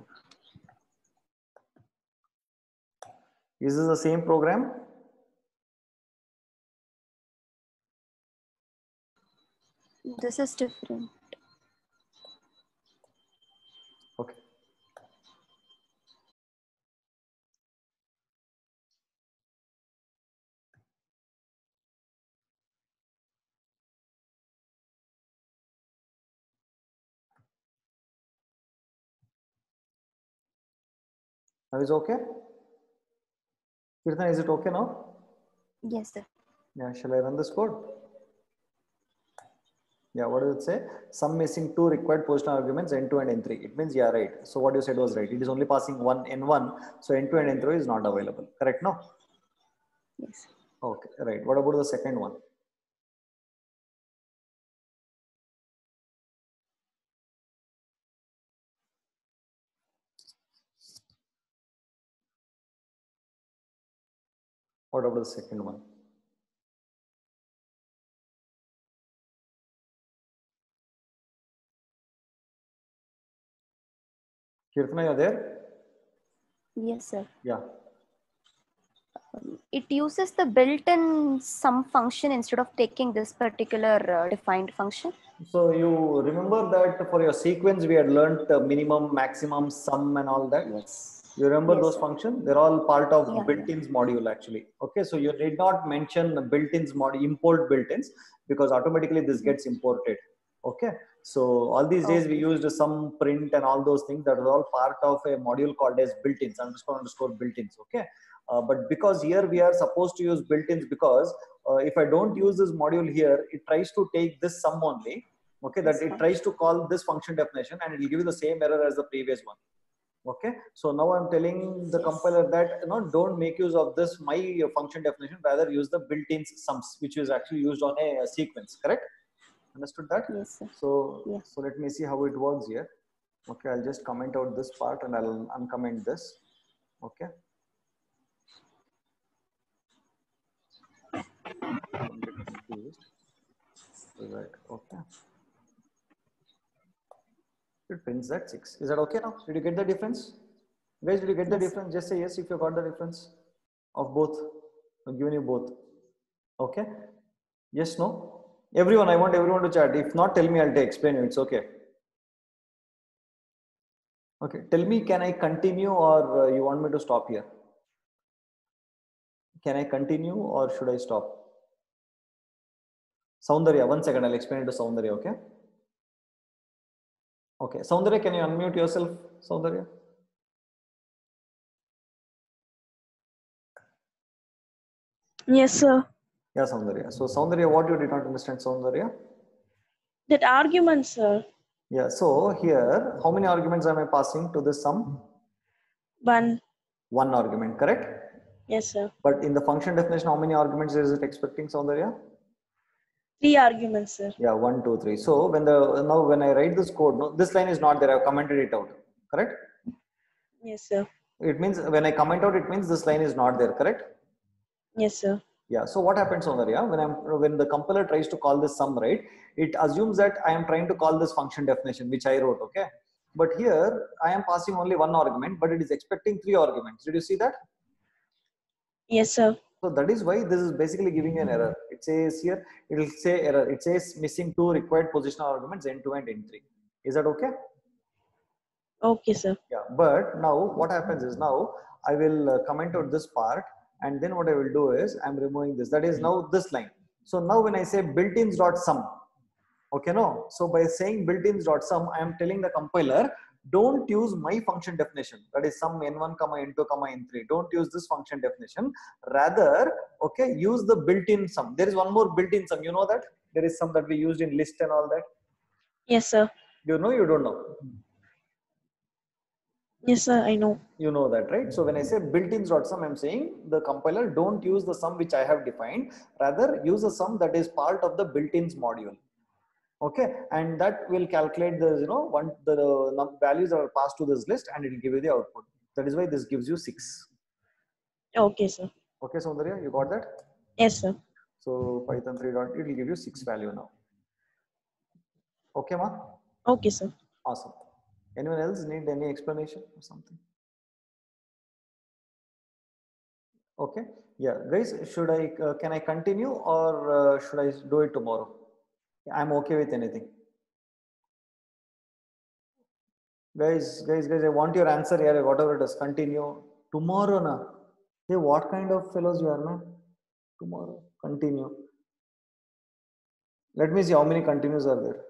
Is this the same program? This is different. Okay. Now is okay? Kirtana, is it okay now? Yes, sir. Yeah, shall I run this code? Yeah, what does it say? Sum missing 2 required position arguments n2 and n3. It means, yeah, right. So what you said was right. It is only passing one n1. So n2 and n3 is not available. Correct, no? Yes. Okay, right. What about the second one? What about the second one? Kirtana, you're there? Yes, sir. Yeah. It uses the built-in sum function instead of taking this particular defined function. So you remember that for your sequence, we had learned minimum, maximum, sum and all that? Yes. You remember Yes, those sir. functions? They're all part of Yeah, built-ins module actually. Okay, so you did not mention the built-ins module, import built-ins, because automatically this gets imported. Okay, so all these days we used some print and all those things that are all part of a module called as built-ins, underscore built-ins. Okay, but because here we are supposed to use built-ins, because if I don't use this module here, it tries to take this sum only. Okay, that it tries to call this function definition and it will give you the same error as the previous one. Okay, so now I'm telling the compiler that don't make use of this my function definition, rather use the built-in sums, which is actually used on a sequence. Correct? Understood that? Yes, sir. So Yeah. so let me see how it works here. Okay, I'll just comment out this part and I'll uncomment this. Okay. Don't get confused. Right. Okay. It prints that 6. Is that okay now? Did you get the difference? Guys, did you get the Yes. difference? Just say yes if you got the difference of both. I've given you both. Okay. Yes, no? Everyone, I want everyone to chat. If not, tell me, I'll explain you. It's okay. Okay. Tell me, can I continue or you want me to stop here? Can I continue or should I stop? Soundarya, 1 second, I'll explain it to Soundarya, okay? Okay, Soundarya, can you unmute yourself, Soundarya? Yes, sir. Yeah, Soundarya. So, Soundarya, what you did not understand, Soundarya? That argument, sir. Yeah, so here, how many arguments am I passing to this sum? One. One argument, correct? Yes, sir. But in the function definition, how many arguments is it expecting, Soundarya? 3 arguments, sir. Yeah, 1, 2, 3. So when I write this code, no, this line is not there. I've commented it out, correct? Yes, sir. It means when I comment out, it means this line is not there, correct? Yes, sir. Yeah. So what happens, Soundarya, when the compiler tries to call this sum, right? It assumes that I am trying to call this function definition, which I wrote, okay? But here I am passing only one argument, but it is expecting 3 arguments. Did you see that? Yes, sir. So that is why this is basically giving you an error. It says here, it will say error. It says missing 2 required positional arguments, n2 and n3. Is that okay? Okay, sir. Yeah. But now what happens is, now I will comment out this part, and then what I will do is I'm removing this. That is now this line. So now when I say built-ins dot sum, okay, no. So by saying built-ins dot sum, I am telling the compiler, don't use my function definition, that is sum n1 comma n2 comma n3. Don't use this function definition. Rather, okay, use the built-in sum. There is one more built-in sum. You know that there is some that we used in list and all that. Yes, sir. Do you know? You don't know? Yes, sir. I know. You know that, right? So when I say built-ins dot sum, I'm saying the compiler don't use the sum which I have defined. Rather, use a sum that is part of the built-ins module. Okay, and that will calculate the the values that are passed to this list, and it will give you the output. That is why this gives you 6. Okay, sir. Okay, Soundarya, you got that? Yes, sir. So Python 3 dot, it will give you 6 value now. Okay, ma? Okay, sir. Awesome. Anyone else need any explanation or something? Okay. Yeah, guys, should I can I continue, or should I do it tomorrow? I'm okay with anything. Guys, I want your answer here. Whatever it is, continue tomorrow, na. Hey, what kind of fellows you are, man? Tomorrow, continue. Let me see how many continues are there.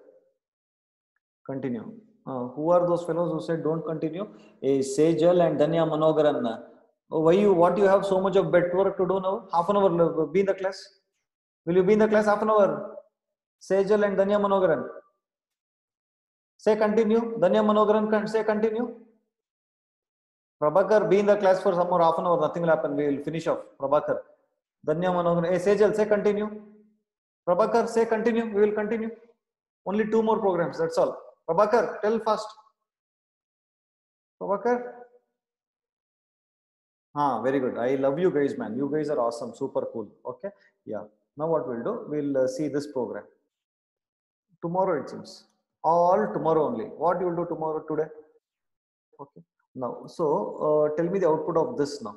Continue. Who are those fellows who said don't continue? Sejal and Danya Manogaran. What you have so much of bed work to do now? Half an hour, be in the class. Will you be in the class half an hour? Sejal and Danya Manogaran. Say continue. Danya Manogaran, say continue. Prabhakar, be in the class for some more half an hour. Nothing will happen. We will finish off. Prabhakar. Danya Manogaran. Hey, Sejal, say continue. Prabhakar, say continue. We will continue. Only 2 more programs. That's all. Prabhakar, tell fast. Prabhakar. Very good. I love you guys, man. You guys are awesome. Super cool. Okay. Yeah. Now what we'll do? We'll see this program. Tomorrow it seems. All tomorrow only. What you will do tomorrow, today? Okay. Now, so tell me the output of this now.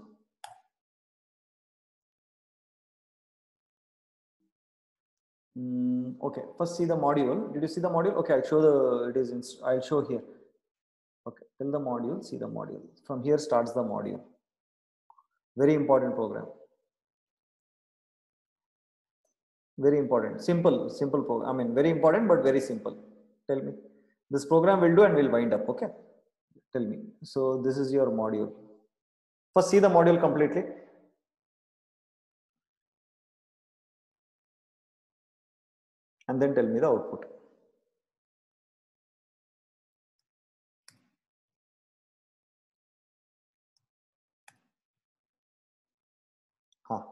Okay. First see the module. Did you see the module? Okay. I'll show I'll show here. Okay. Tell the module. See the module. From here starts the module. Very important program. Very important. Simple program. I mean, very important, but very simple. Tell me. This program will do, and we'll wind up. Okay. Tell me. So this is your module. First see the module completely. And then tell me the output.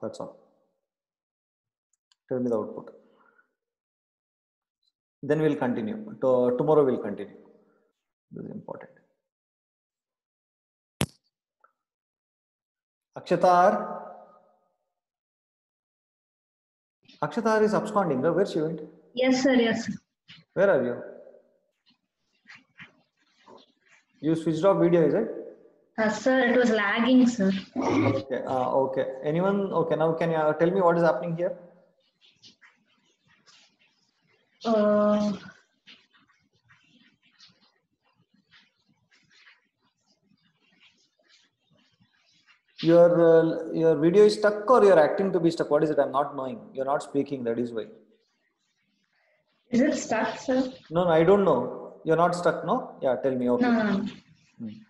That's all. Tell me the output. Then we'll continue. Tomorrow we'll continue. This is important. Akshatar. Akshatar is absconding. Where she went? Yes, sir. Yes, sir. Where are you? You switched off video, is it? Sir, it was lagging, sir. Okay. Okay. Anyone? Okay. Now can you tell me what is happening here? Your video is stuck, or you're acting to be stuck? What is it? I'm not knowing. You're not speaking. That is why. Is it stuck, sir? No, I don't know. You're not stuck, no? Yeah, tell me. Okay. No.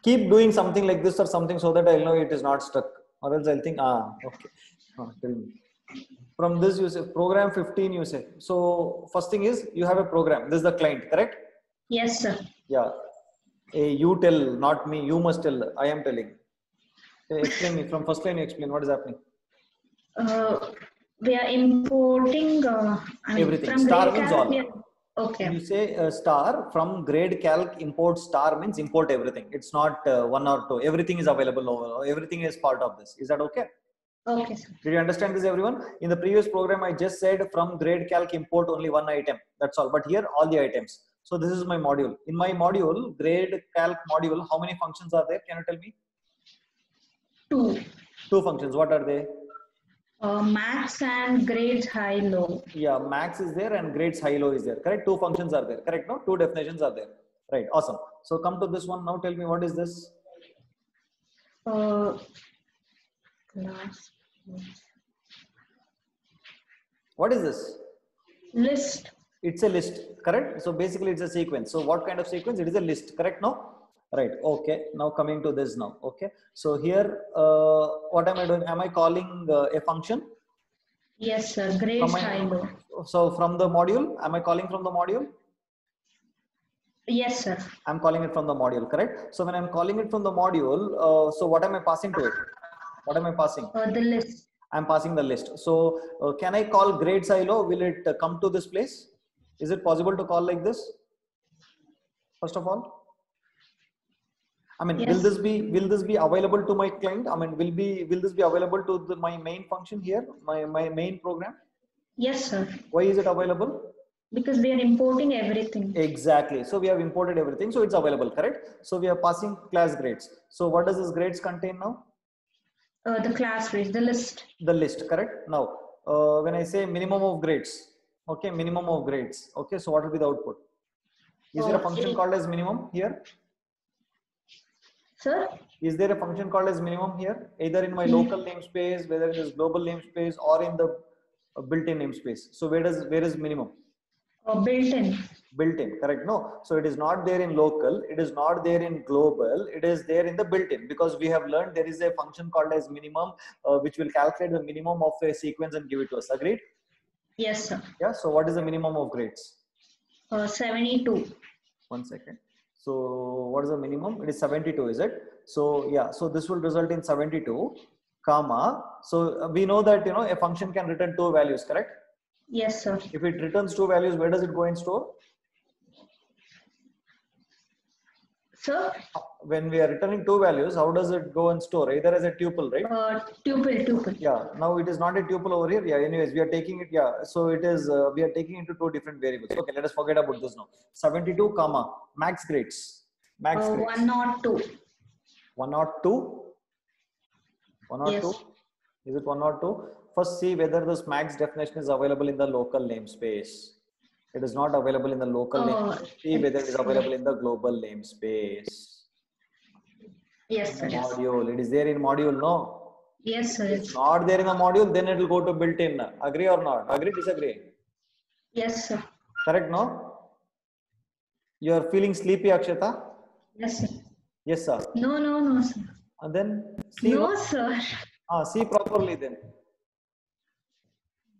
Keep doing something like this or something so that I'll know it is not stuck. Or else I'll think, okay. Tell me. From this, you say program 15, you say. So, first thing is you have a program. This is the client, correct? Yes, sir. Yeah. You tell, not me. You must tell. I am telling. Explain me. From first line, you explain what is happening. We are importing Everything. from Star grade means calc, all. Okay. You say star from grade calc import star means import everything. It's not one or two. Everything is available over. Everything is part of this. Is that okay? Okay, sir. Did you understand this, everyone? In the previous program, I just said from grade calc import only one item. That's all. But here, all the items. So this is my module. In my module, grade calc module, how many functions are there? Can you tell me? 2. 2 functions. What are they? Max and grades high low. Yeah, max is there and grades high low is there. Correct? 2 functions are there. Correct? No? 2 definitions are there. Right. Awesome. So come to this one. Now tell me, what is this? What is this? List. It's a list, correct? So basically it's a sequence. So what kind of sequence? It is a list, correct? No? Right. Okay. Now coming to this now. Okay. So here, what am I doing? Am I calling a function? Yes, sir. Grades high low. So from the module, am I calling from the module? Yes, sir. I'm calling it from the module, correct? So when I'm calling it from the module, so what am I passing to it? What am I passing? The list. I'm passing the list. So can I call grade silo? Will it come to this place? Is it possible to call like this? First of all, I mean, yes. will this be available to my client? I mean, will this be available to my main function here, my main program? Yes, sir. Why is it available? Because we are importing everything. Exactly. So we have imported everything. So it's available, correct? So we are passing class grades. So what does this grades contain now? The class grades, the list. The list, correct? Now, when I say minimum of grades, okay, minimum of grades. Okay, so what will be the output? Is there a function called as minimum here? Sir? Is there a function called as minimum here? Either in my local namespace, whether it is global namespace, or in the built-in namespace. So where is minimum? Built-in. Built-in, correct? No. So it is not there in local, it is not there in global, it is there in the built-in, because we have learned there is a function called as minimum, which will calculate the minimum of a sequence and give it to us. Agreed? Yes, sir. Yeah. So what is the minimum of grades? 72. 1 second. So what is the minimum? It is 72, is it? So yeah, so this will result in 72, comma. So we know that, you know, a function can return 2 values, correct? Yes, sir. If it returns 2 values, where does it go and store? Sir? When we are returning 2 values, how does it go and store? Either as a tuple, right? Tuple. Yeah. Now it is not a tuple over here. Yeah. Anyways, we are taking it. Yeah. So it is. We are taking into 2 different variables. Okay. Let us forget about this now. 72, comma max grades. Max grades. 102. 102. 102. Yes. Is it 102? First, see whether this max definition is available in the local namespace. It is not available in the local namespace. See whether it is available in the global namespace. Yes, sir. Module. It is there in module, no? Yes, sir. It's not there in the module, then it will go to built-in. Agree or not? Agree, disagree? Yes, sir. Correct, no? You are feeling sleepy, Akshata? Yes, sir. Yes, sir. No, sir. And then see. No, sir. See properly then.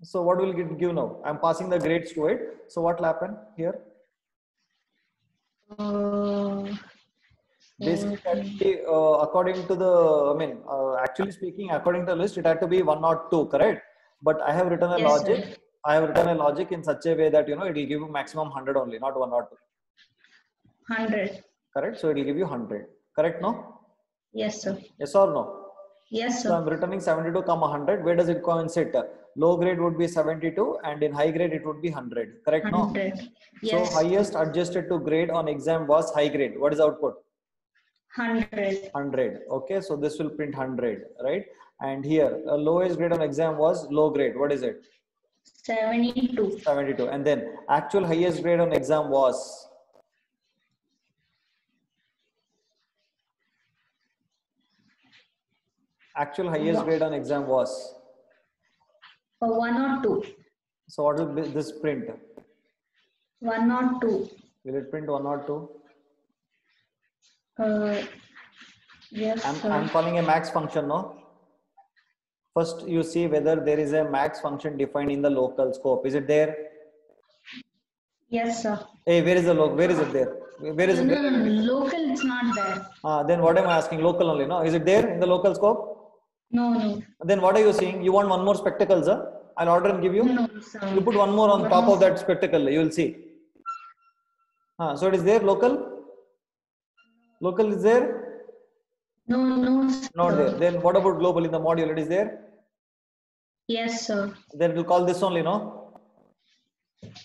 So what will it give now? I'm passing the grades to it. So what will happen here? Basically, according to the, actually speaking, according to the list, it had to be 102, correct? But I have written a logic. Sir. I have written a logic in such a way that, you know, it will give you maximum 100 only, not 102. 100. Correct? So it will give you 100. Correct, no? Yes, sir. Yes or no? Yes, sir. So I'm returning 72, 100. Where does it go and sit? Low grade would be 72 and in high grade it would be 100. Correct? 100. No? Yes. So highest adjusted to grade on exam was high grade. What is the output? 100. 100. Okay. So this will print 100, right? And here lowest grade on exam was low grade. What is it? 72. 72. And then actual highest grade on exam was? Actual highest grade on exam was? 102. So what will this print? 1 or 2. Will it print 1 or 2? Yes, I'm sir. calling a max function, no? First, you see whether there is a max function defined in the local scope. Is it there? Yes, sir. Hey, where is the where is it there? Where is it? No, local it's not there. Then what am I asking? Local only, no? Is it there in the local scope? No. Then what are you seeing? You want one more spectacles, huh? I'll order and give you. No, sir. You put one more on top of that spectacle, you will see. So it is there, local? Local is there? No, sir. Not there. Then what about global in the module? It is there? Yes, sir. Then it will call this only, no?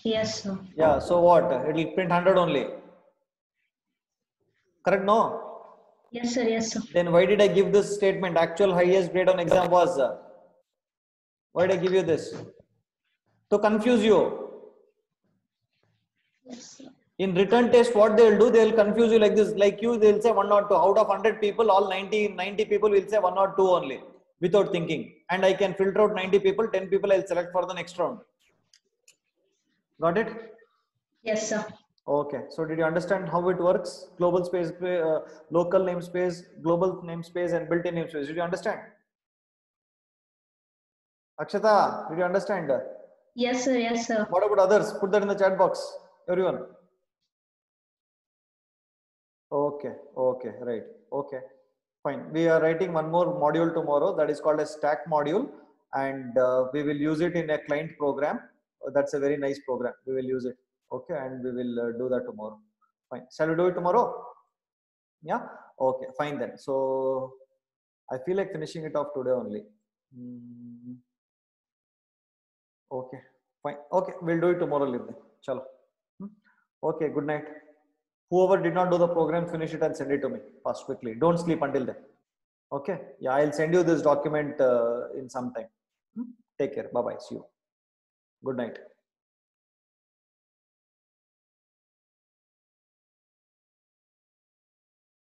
Yes, sir. Yeah, so what? It will print 100 only. Correct, no? Yes, sir. Yes, sir. Then why did I give this statement? Actual highest grade on exam was. Why did I give you this? To confuse you. Yes, sir. In written test, what they will do, they will confuse you like this. Like you, they will say 1 or 2. Out of 100 people, all 90 people will say 1 or 2 only without thinking. And I can filter out 90 people, 10 people I will select for the next round. Got it? Yes, sir. Okay. So did you understand how it works? Global space, local namespace, global namespace, and built-in namespace. Did you understand? Akshata, did you understand? Yes, sir. Yes, sir. What about others? Put that in the chat box. Everyone. Okay. Right. Okay. Fine. We are writing one more module tomorrow that is called a stack module, and we will use it in a client program. That's a very nice program. We will use it. Okay. And we will do that tomorrow. Fine. Shall we do it tomorrow? Yeah. Okay. Fine then. So I feel like finishing it off today only. Okay. Fine. Okay. We'll do it tomorrow. Chalo. Okay. Good night. Whoever did not do the program, finish it and send it to me fast, quickly. Don't sleep until then. Okay. Yeah, I'll send you this document in some time. Take care. Bye-bye. See you. Good night.